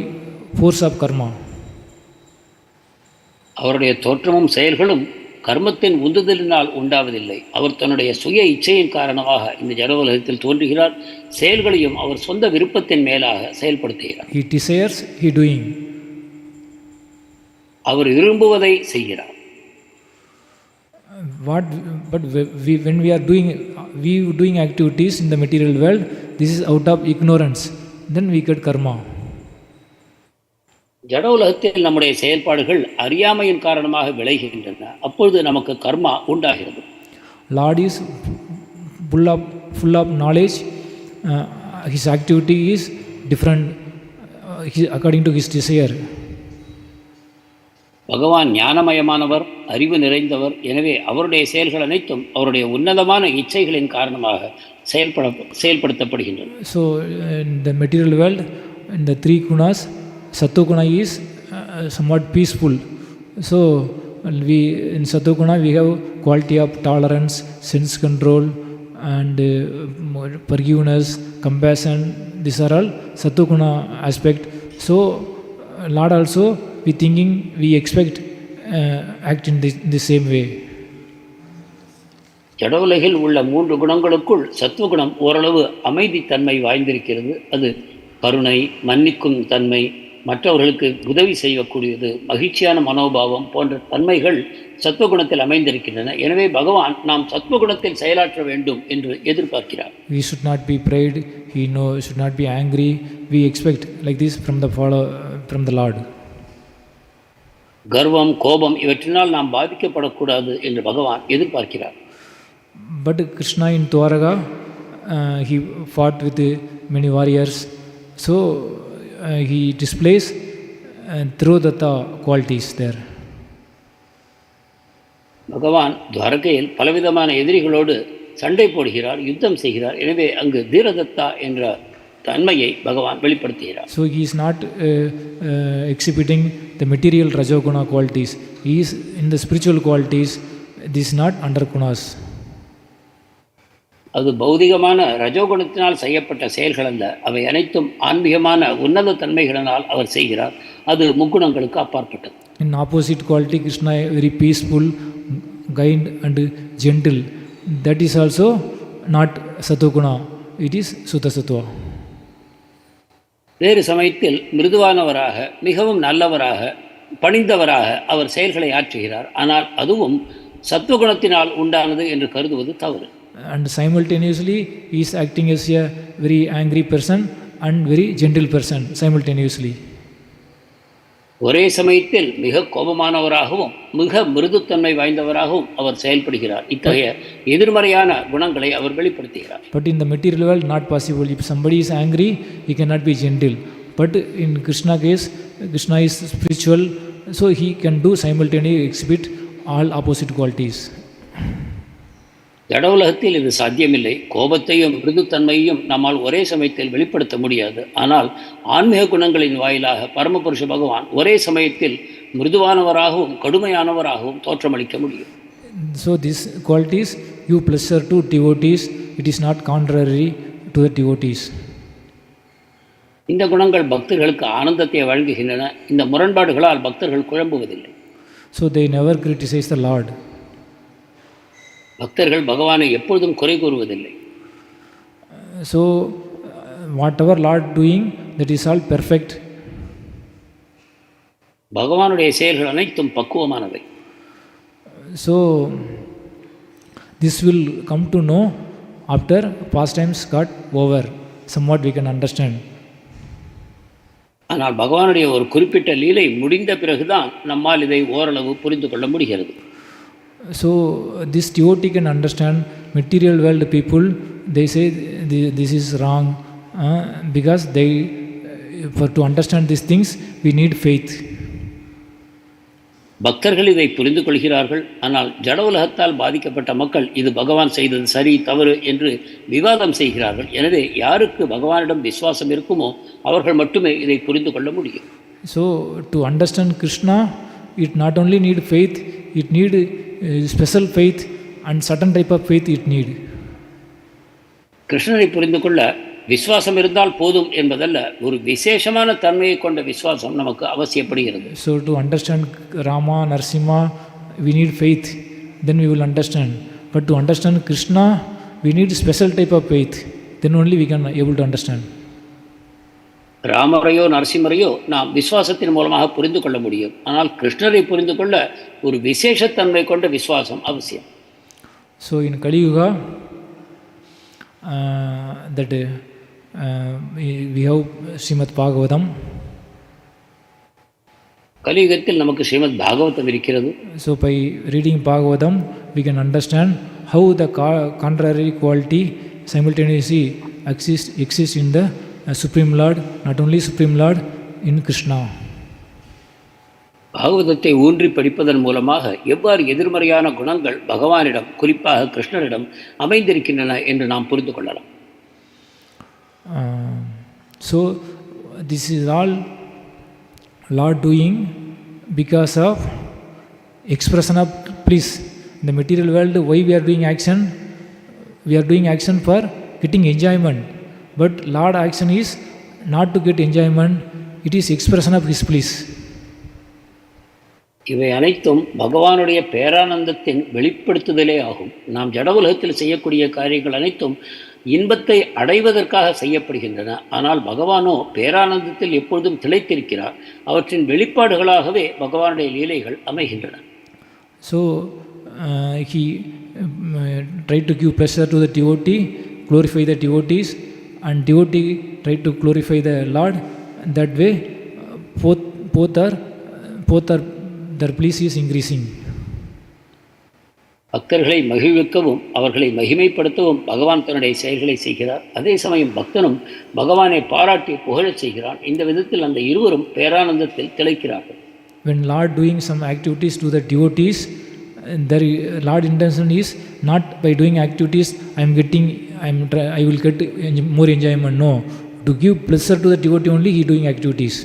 force of karma. அவருடைய தோற்றமும் செயல்களும் கர்மத்தின் உந்துதலினால் உண்டாவதில்லை. அவர் தன்னுடைய சுய இச்சையின் காரணமாக இந்த ஜட உலகத்தில் தோன்றுகிறார். செயல்களையும் அவர் சொந்த விருப்பத்தின் மேலாக செயல்படுத்துகிறார். He desires, he doing. அவர் விரும்புவதை செய்கிறார். When we are doing activities in the material world, this is out of ignorance. Then we get karma. ஜட உலகத்தில் நம்முடைய செயல்பாடுகள் அறியாமையின் காரணமாக விளைகின்றன. அப்பொழுது நமக்கு கர்மா உண்டாகிறது. Lord is full of knowledge. His activity is different according to his desire. பகவான் ஞானமயமானவர், அறிவு நிறைந்தவர். எனவே அவருடைய செயல்கள் அனைத்தும் அவருடைய உன்னதமான இச்சைகளின் காரணமாக செயல்படுத்தப்படுகின்றன. So in the material world, in the three gunas, Sattva-guna is somewhat peaceful. So in Sattva-guna we have quality of tolerance, sense control, and forgiveness, compassion. These are all Sattva-guna aspect. So Lord also we expect act in the same way. ஜட உலகில் உள்ள 3 குணங்களுக்குள் சத்துவகுணம் ஓரளவு அமைதித்தன்மை வாய்ந்திருக்கிறது. அது கருணை, மன்னிக்கும் தன்மை, மற்றவர்களுக்கு உதவி செய்யக்கூடியது, மகிழ்ச்சியான மனோபாவம் போன்ற தன்மைகள் சத்துவகுணத்தில் அமைந்திருக்கின்றன. எனவே பகவான் நாம் சத்துவகுணத்தில் செயலாற்ற வேண்டும் என்று எதிர்பார்க்கிறார். We should not be pride, should not be angry. We expect like this from the Lord. கர்வம், கோபம் இவற்றினால் நாம் பாதிக்கப்படக்கூடாது என்று பகவான் எதிர்பார்க்கிறார். But Krishna in Dwaraka, he fought with many warriors. So he displays Tirudata qualities there. பகவான் துவாரகையில் பலவிதமான எதிரிகளோடு சண்டை போடுகிறார், யுத்தம் செய்கிறார். எனவே அங்கு தீரதத்தா என்ற தன்மையை பகவான் வெளிப்படுத்துகிறார். So he is not exhibiting the material rajoguna qualities. He is in the spiritual qualities. This is not under gunas. அது பௌதிகமான ரஜோகுணத்தினால் செய்யப்பட்ட செயல்கள் அல்ல. அவை அனைத்தும் ஆன்மீகமான உன்னத தன்மைகளினால் அவர் செய்கிறார். அது முக்குணங்களுக்கு அப்பாற்பட்டது. In opposite quality, Krishna is very peaceful, kind and gentle. That is also not Sattva-guna. It is Sutta Sattva. வேறு சமயத்தில் மிருதுவானவராக, மிகவும் நல்லவராக, பணிந்தவராக அவர் செயல்களை ஆற்றுகிறார். ஆனால் அதுவும் சத்துவகுணத்தினால் உண்டானது என்று கருதுவது தவறு. And simultaneously he is acting as a very angry person and very gentle person simultaneously. ஒரே சமயத்தில் மிக கோபமானவராகவும் மிக மிருதுத்தன்மை வாய்ந்தவராகவும் அவர் செயல்படுகிறார். இத்தகைய எதிர்மறையான குணங்களை அவர் வெளிப்படுத்துகிறார். But in the material world not possible. If somebody is angry, he cannot be gentle. But in Krishna case, Krishna is spiritual, so he can do simultaneously exhibit all opposite qualities. ஜட உலகத்தில் இது சாத்தியமில்லை. கோபத்தையும் மிருதுத்தன்மையையும் நம்மால் ஒரே சமயத்தில் வெளிப்படுத்த முடியாது. ஆனால் ஆன்மீக குணங்களின் வாயிலாக பரமபுருஷ பகவான் ஒரே சமயத்தில் மிருதுவானவராகவும் கடுமையானவராகவும் தோற்றமளிக்க முடியும். So these qualities give pleasure to devotees. It is not contrary to the devotees. இந்த குணங்கள் பக்தர்களுக்கு ஆனந்தத்தை வழங்குகின்றன. இந்த முரண்பாடுகளால் பக்தர்கள் குழம்புவதில்லை. So they never criticize the Lord. பக்தர்கள் பகவானை எப்பொழுதும் குறை கூறுவதில்லை. So whatever Lord doing, that is all perfect. பகவானுடைய செயல்கள் அனைத்தும் பக்குவமானவை. So this will come to know after pastimes got over. Somewhat we can understand. ஆனால் பகவானுடைய ஒரு குறிப்பிட்ட லீலை முடிந்த பிறகுதான் நம்மால் இதை ஓரளவு புரிந்து கொள்ள முடிகிறது. So this devotee can understand. Material world people, they say this is wrong because to understand these things we need faith. பக்தர்கள் இதை புரிந்து கொள்கிறார்கள். ஆனால் ஜட உலகத்தால் பாதிக்கப்பட்ட மக்கள் இது பகவான் செய்தது சரி தவறு என்று விவாதம் செய்கிறார்கள். எனவே யாருக்கு பகவானிடம் விசுவாசம் இருக்குமோ அவர்கள் மட்டுமே இதை புரிந்து கொள்ள முடியும். So to understand Krishna, it not only need faith, it need special faith and certain type of faith it need. கிருஷ்ணரை புரிந்து கொள்ள விசுவாசம் இருந்தால் போதும் என்பதல்ல, ஒரு விசேஷமான தன்மையை கொண்ட விசுவாசம் நமக்கு அவசியப்படுகிறது. So to understand Rama, Narasimha, we need faith, then we will understand. But to understand Krishna, we need special type of faith, then only we can able to understand. ராமரையோ நரசிம்மரையோ நாம் விசுவாசத்தின் மூலமாக புரிந்து கொள்ள முடியும். ஆனால் கிருஷ்ணரை புரிந்து கொள்ள ஒரு விசேஷத்தன்மை கொண்ட விசுவாசம் அவசியம். So in Kali Yuga, that we have Srimad Bhagavatam. கலியுகத்தில் நமக்கு ஸ்ரீமத் பாகவதம் இருக்கிறது. So by reading Bhagavatam, we can understand how the contrary quality simultaneously exists in the Supreme Lord, not only Supreme Lord, in Krishna. பாகவதத்தை ஊன்றி படிப்பதன் மூலமாக எவ்வாறு எதிர்மறையான குணங்கள் பகவானிடம் குறிப்பாக கிருஷ்ணரிடம் அமைந்திருக்கின்றன என்று நாம் புரிந்து கொள்ளலாம். So this is all Lord doing because of expression of bliss. In the material world, why we are doing action? We are doing action for getting enjoyment. But Lord action is not to get enjoyment, it is expression of His bliss. இவை அனைத்தும் பகவானுடைய பேரானந்தத்தின் வெளிப்படுத்துதலே ஆகும். நாம் ஜட உலகத்தில் செய்யக்கூடிய காரியங்கள் அனைத்தும் இன்பத்தை அடைவதற்காக செய்யப்படுகின்றன. ஆனால் பகவானோ பேரானந்தத்தில் எப்பொழுதும் திளைத்திருக்கிறார். அவற்றின் வெளிப்பாடுகளாகவே பகவானுடைய லீலைகள் அமைகின்றன. So he tried to give pleasure to the devotee, glorify the devotees, and devotee tried to glorify the Lord. That way both are their bliss is increasing. பக்தர்களை மகிழ்விக்கவும் அவர்களை மகிமைப்படுத்தவும் பகவான் தன்னுடைய செயல்களை செய்கிறார். அதே சமயம் பக்தனும் பகவானை பாராட்டி புகழச் செய்கிறான். இந்த விதத்தில் அந்த இருவரும் பேரானந்தத்தில் திளைக்கிறார்கள். When Lord doing some activities to the devotees, their Lord intention is not by doing activities I will get more enjoyment. No, to give pleasure to the devotee only he doing activities.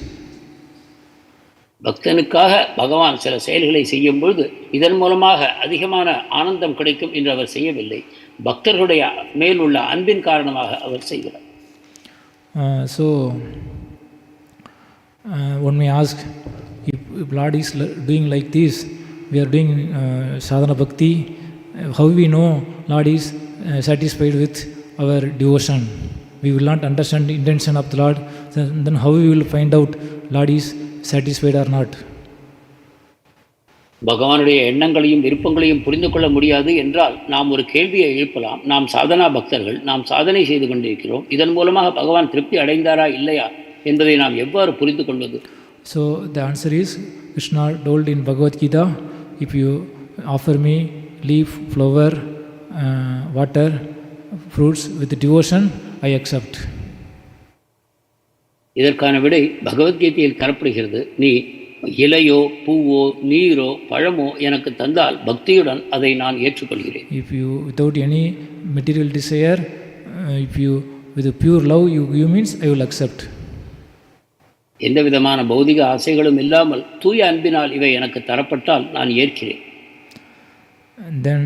பக்தனுக்காக பகவான் சில செயல்களை செய்யும் பொழுது இதன் மூலமாக அதிகமான ஆனந்தம் கிடைக்கும் என்று அவர் செய்யவில்லை. பக்தர்களுடைய மேல் உள்ள அன்பின் காரணமாக அவர் செய்கிறார். So one may ask, if Lord is doing like this, we are doing sadhana bhakti, how we know Lord is satisfied with our devotion? We will not understand the intention of the Lord, then how we will find out Lord is satisfied or not? பகவானுடைய எண்ணங்களையும் விருப்பங்களையும் புரிந்து கொள்ள முடியாது என்றால் நாம் ஒரு கேள்வியை எழுப்பலாம். நாம் சாதனா பக்தர்கள், நாம் சாதனை செய்து கொண்டிருக்கிறோம். இதன் மூலமாக பகவான் திருப்தி அடைந்தாரா இல்லையா என்பதை நாம் எவ்வாறு புரிந்து கொள்வது? So the answer is, Krishna told in Bhagavad Gita, if you offer me leaf, flower, water, fruits with devotion, I accept. இதற்கான விடை பகவத்கீதையில் தரப்படுகிறது. நீ இலையோ பூவோ நீரோ பழமோ எனக்கு தந்தால் பக்தியுடன் அதை நான் ஏற்றுக்கொள்கிறேன். If you without any material desire, if you with a pure love you give means I will accept. எந்த விதமான பௌதிக ஆசைகளும் இல்லாமல் தூய அன்பினால் இவை எனக்கு தரப்பட்டால் நான் ஏற்கிறேன். Then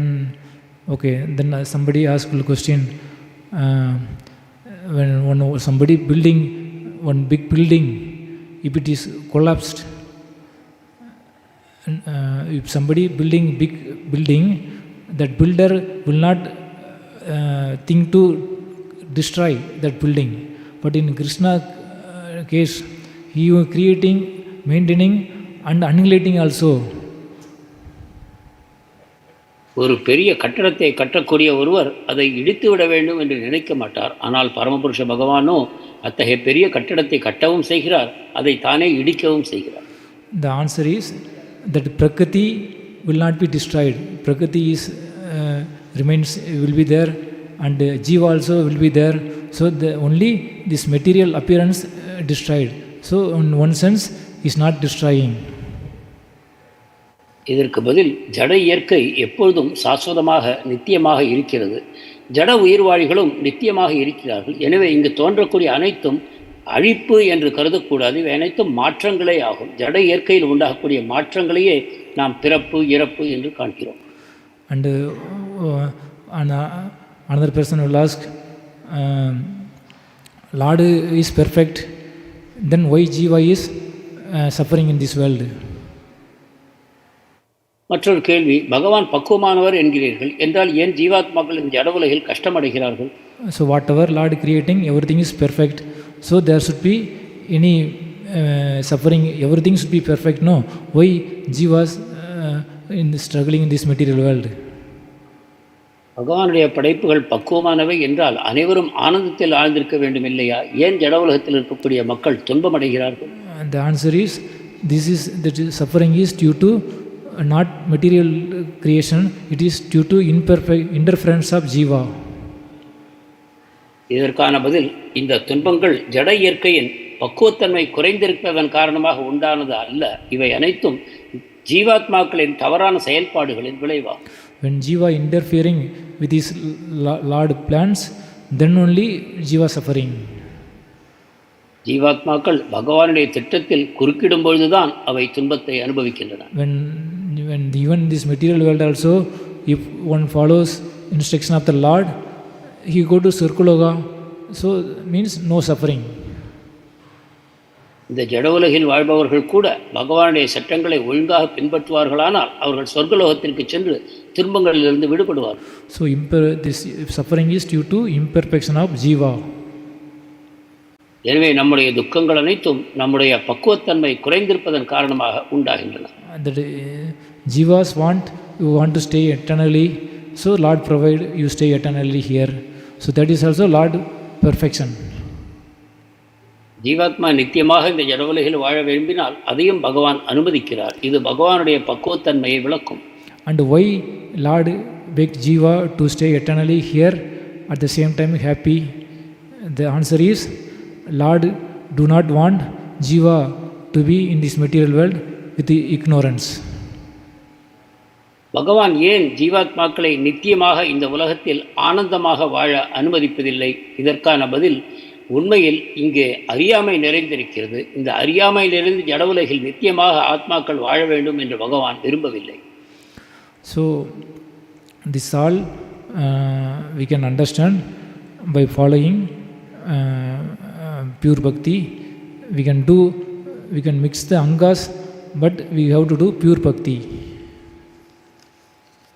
somebody asked a question, when somebody building one big building, if it is collapsed, if somebody building big building, that builder will not think to destroy that building. But in Krishna case, he was creating, maintaining and annihilating also. ஒரு பெரிய கட்டடத்தை கட்டக்கூடிய ஒருவர் அதை இடித்து விட வேண்டும் என்று நினைக்க மாட்டார். ஆனால் பரமபுருஷ பகவானோ அத்தகைய பெரிய கட்டடத்தை கட்டவும் செய்கிறார், அதை தானே இடிக்கவும் செய்கிறார். The answer is that Prakriti will not be destroyed. Prakriti is will be there, and Jiva also will be there. So only this material appearance destroyed. So in one sense is not destroying. இதற்கு பதில் ஜட இயற்கை எப்பொழுதும் சாஸ்வதமாக நித்தியமாக இருக்கிறது. ஜட உயிர்வாழிகளும் நித்தியமாக இருக்கிறார்கள். எனவே இங்கு தோன்றக்கூடிய அனைத்தும் அழிப்பு என்று கருதக்கூடாது. இவை அனைத்தும் மாற்றங்களே ஆகும். ஜட இயற்கையில் உண்டாகக்கூடிய மாற்றங்களையே நாம் பிறப்பு இறப்பு என்று காண்கிறோம். And another person will ask, Lord is perfect, then why Jiva is suffering in this world? மற்றொரு கேள்வி, பகவான் பக்குவமானவர் என்கிறீர்கள் என்றால் ஏன் ஜீவாத்மாக்கள் இந்த ஜட உலகில் கஷ்டமடைகிறார்கள்? So whatever Lord creating, everything is perfect. So there should be any suffering, everything should be perfect. No, why Jivas in struggling in this material world? பகவானுடைய படைப்புகள் பக்குவமானவை என்றால் அனைவரும் ஆனந்தத்தில் ஆழ்ந்திருக்க வேண்டும் இல்லையா? ஏன் ஜட உலகத்தில் இருக்கக்கூடிய மக்கள் துன்பமடைகிறார்கள்? And the answer is, this is that suffering is due to not material creation, it is due to interference of Jiva. இதற்கான பதில், இந்த துன்பங்கள் ஜட இயற்கையின் பக்குவத்தன்மை குறைந்திருப்பதன் காரணமாக உண்டானது அல்ல. இவை அனைத்தும் ஜீவாத்மாக்களின் தவறான செயல்பாடுகளின் விளைவாகும். When Jiva interfering with his Lord plans, then only Jiva suffering. ஜீவாத்மாக்கள் பகவானுடைய திட்டத்தில் குறுக்கிடும் பொழுதுதான் அவை துன்பத்தை அனுபவிக்கின்றன. When even this material world also, if one follows instruction of the Lord, he go to Surkuloga, so means no suffering. இந்த ஜட உலகில் வாழ்பவர்கள் கூட பகவானுடைய சட்டங்களை ஒழுங்காக பின்பற்றுவார்களானால் அவர்கள் சொர்க்கலோகத்திற்கு சென்று துன்பங்களிலிருந்து விடுபடுவார்கள். So this suffering is due to imperfection of Jiva. எனவே நம்முடைய துக்கங்கள் அனைத்தும் நம்முடைய பக்குவத்தன்மை குறைந்திருப்பதன் காரணமாக உண்டாகின்றன. That Jivas you want to stay eternally, so Lord provide you stay eternally here. So that is also Lord perfection. ஜீவாத்மா நித்தியமாக இந்த ஜட உலகில் வாழ விரும்பினால் அதையும் பகவான் அனுமதிக்கிறார். இது பகவானுடைய பக்குவத்தன்மையை விளக்கும். And why Lord begged Jiva to stay eternally here at the same time happy? The answer is, Lord do not want Jiva to be in this material world with the ignorance. பகவான் ஏன் ஜீவாத்மாக்களை நித்தியமாக இந்த உலகத்தில் ஆனந்தமாக வாழ அனுமதிப்பதில்லை? இதற்கான பதில், உண்மையில் இங்கே அறியாமை நிறைந்திருக்கிறது. இந்த அறியாமையிலிருந்து ஜட உலகில் நித்தியமாக ஆத்மாக்கள் வாழ வேண்டும் என்று பகவான் விரும்பவில்லை. So this all we can understand by following pure bhakti. We can mix the angas, but we have to do pure bhakti.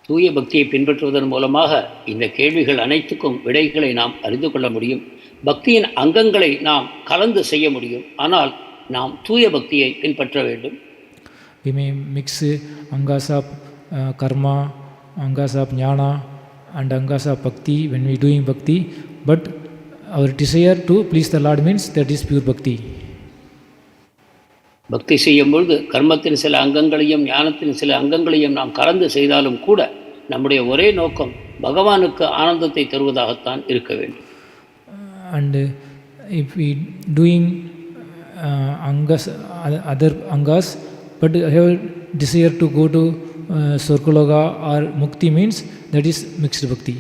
தூய பக்தியை பின்பற்றுவதன் மூலமாக இந்த கேள்விகள் அனைத்துக்கும் விடைகளை நாம் அறிந்து கொள்ள முடியும். பக்தியின் அங்கங்களை நாம் கலந்து செய்ய முடியும். ஆனால் நாம் தூய பக்தியை பின்பற்ற வேண்டும். We may mix angas of karma, angas of jnana and angas of bhakti when we doing bhakti, but our desire to please the Lord means that is pure bhakti. பக்தி செய்யும் பொழுது கர்மத்தின் சில அங்கங்களையும் ஞானத்தின் சில அங்கங்களையும் நாம் கலந்து செய்தாலும் கூட நம்முடைய ஒரே நோக்கம் பகவானுக்கு ஆனந்தத்தை தருவதாகத்தான் இருக்க வேண்டும். And if we doing angas, other angas, but have desire to go to Swargaloka or Mukti means that is mixed bhakti.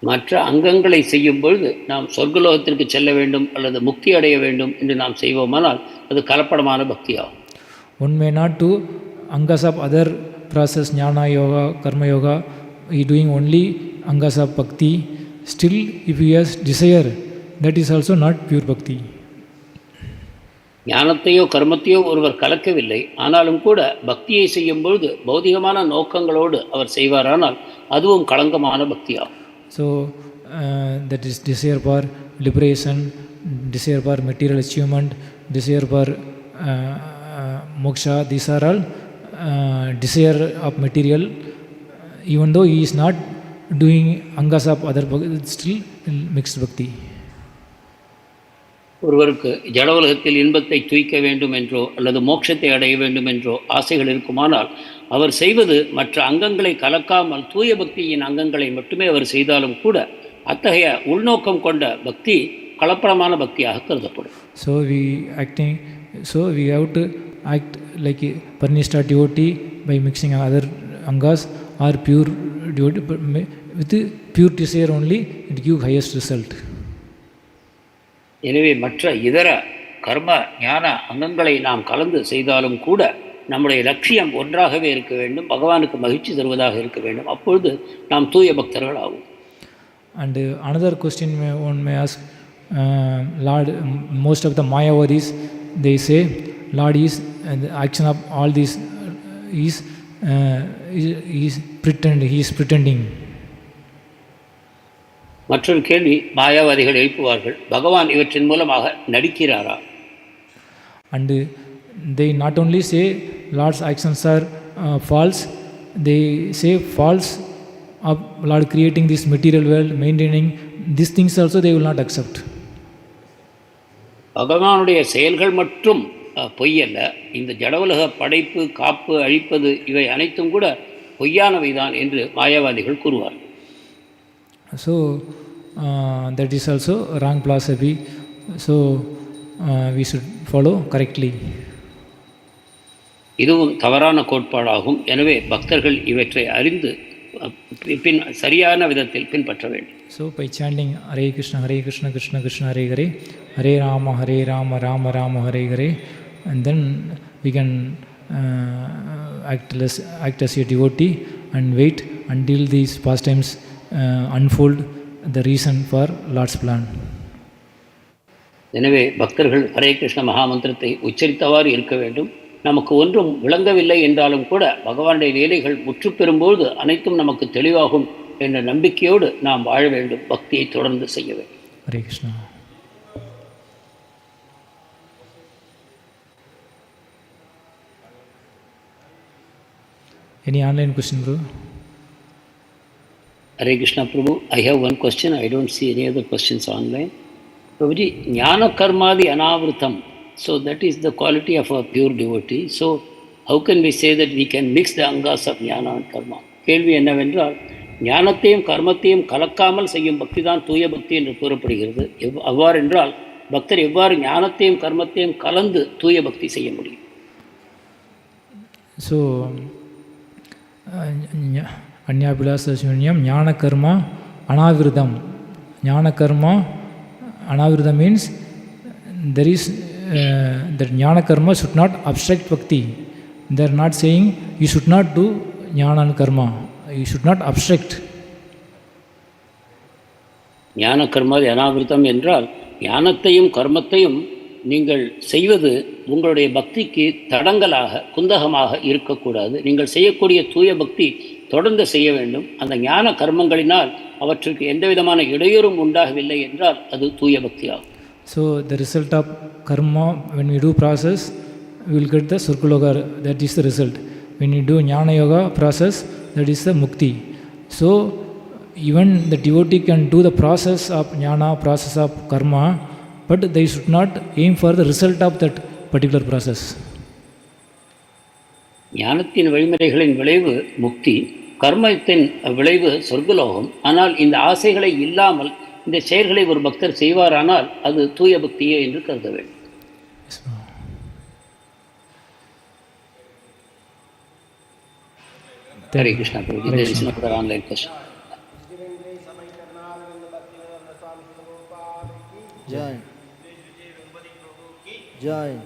மற்ற அங்கங்களை செய்யும் பொழுது நாம் சொர்க்கலோகத்திற்கு செல்ல வேண்டும் அல்லது முக்தி அடைய வேண்டும் என்று நாம் செய்வோமானால் அது கலப்படமான பக்தியாகும். One may not do angas of other process, jnana yoga, karma yoga, he doing only angas of bhakti. Still, if he has desire, that is also not pure bhakti. ஞானத்தையோ கர்மத்தையோ ஒருவர் கலக்கவில்லை, ஆனாலும் கூட பக்தியை செய்யும் பொழுது பௌதிகமான நோக்கங்களோடு அவர் செய்வாரானால் அதுவும் களங்கமான பக்தியாகும். So that is desire for liberation, desire for material achievement, desire for moksha. These are all desire of material. Even though he is not doing angas of other bhakti, still mixed bhakti. ஒருவருக்கு ஜட உலகத்தில் இன்பத்தை துய்க்க வேண்டும் என்றோ அல்லது மோட்சத்தை அடைய வேண்டும் என்றோ ஆசைகள் இருக்குமானால் அவர் செய்வது மற்ற அங்கங்களை கலக்காமல் தூய பக்தியின் அங்கங்களை மட்டுமே அவர் செய்தாலும் கூட அத்தகைய உள்நோக்கம் கொண்ட பக்தி கலப்படமான பக்தியாக கருதப்படும். So we have to act like a Parinishta devotee by mixing other angas, or pure devotee, but with pure desire only, it gives highest result. எனவே மற்ற இதர கர்ம ஞான அங்கங்களை நாம் கலந்து செய்தாலும் கூட நம்முடைய லட்சியம் ஒன்றாகவே இருக்க வேண்டும், பகவானுக்கு மகிழ்ச்சி தருவதாக இருக்க வேண்டும். அப்பொழுது நாம் தூய பக்தர்கள் ஆகும். And another question one may ask, Lord, most of the Mayavadis, they say Lord is, and the action of all these is he is pretending. மற்றொரு கேள்வி மாயாவாதிகள் எழுப்புவார்கள், பகவான் இவற்றின் மூலமாக நடிக்கிறாரா? And they not only say Lord's actions are false, they say false of Lord creating this material world, maintaining these things also they will not accept. பகவானுடைய செயல்கள் மட்டும் பொய்யல்ல, இந்த ஜடவுலக படைப்பு, காப்பு, அழிப்பது இவை அனைத்தும் கூட பொய்யானவைதான் என்று மாயாவாதிகள் கூறுவார்கள். So that is also wrong philosophy. So we should follow correctly. இதுவும் தவறான கோட்பாடாகும். எனவே பக்தர்கள் இவற்றை அறிந்து சரியான விதத்தில் பின்பற்ற வேண்டும். So by chanting Hare Krishna Krishna Krishna Hare Hare, Hare Rama Rama Rama Hare Hare, and then we can act as a devotee and wait until these pastimes unfold the reason for Lord's plan. எனவே பக்தர்கள் ஹரே கிருஷ்ண மகாமந்திரத்தை உச்சரித்தவாறு இருக்க வேண்டும். நமக்கு ஒன்றும் விளங்கவில்லை என்றாலும் கூட பகவானுடைய வேலைகள் முற்று பெறும்போது அனைத்தும் நமக்கு தெளிவாகும் என்ற நம்பிக்கையோடு நாம் வாழ வேண்டும், பக்தியை தொடர்ந்து செய்ய வேண்டும். Hare Krishna. Any online question, bro? Hare Krishna, Prabhu. I have one question. I don't see any other questions online. Prabhuji, jnana karmadi anavrutam. So that is the quality of a pure devotee. So how can we say that we can mix the angas of jnana and karma? கேள்வி என்னவென்றால், ஞானத்தையும் கர்மத்தையும் கலக்காமல் செய்யும் பக்தி தான் தூய பக்தி என்று கூறப்படுகிறது. அவ்வாறென்றால் பக்தர் எவ்வாறு ஞானத்தையும் கர்மத்தையும் கலந்து தூய பக்தி செய்ய முடியும்? So Anyabhilasa Shunyam Jnana Karma Anavirdam. Jnana Karma Anavirdam means there is that Jnana Karma should not obstruct Bhakti. They are not saying you should not do Jnana and Karma. You should not obstruct. ஞான கர்மாதி அனாவிருத்தம் என்றால் ஞானத்தையும் கர்மத்தையும் நீங்கள் செய்வது உங்களுடைய பக்திக்கு தடங்கலாக, குந்தகமாக இருக்கக்கூடாது. நீங்கள் செய்யக்கூடிய தூய பக்தி தொடர்ந்து செய்ய வேண்டும். அந்த ஞான கர்மங்களினால் அவற்றுக்கு எந்த விதமான இடையூறும் உண்டாகவில்லை என்றால் அது தூய பக்தி ஆகும். So the result of karma, when we do process, we will get the Surkuloka, that is the result. When you do Jnana Yoga process, that is the Mukti. So even the devotee can do the process of Jnana, process of karma, but they should not aim for the result of that particular process. ஞானத்தின் வழிமுறைகளின் விளைவு முக்தி, கர்மத்தின் விளைவு சொர்க்கலோகம். ஆனால் இந்த ஆசைகளை இல்லாமல் இந்த செயல்களை ஒரு பக்தர் செய்வாரானால் அது தூய பக்தியே என்று கருத வேண்டும். ஹரே கிருஷ்ணா. Online question. ஜெய் ஜெய்.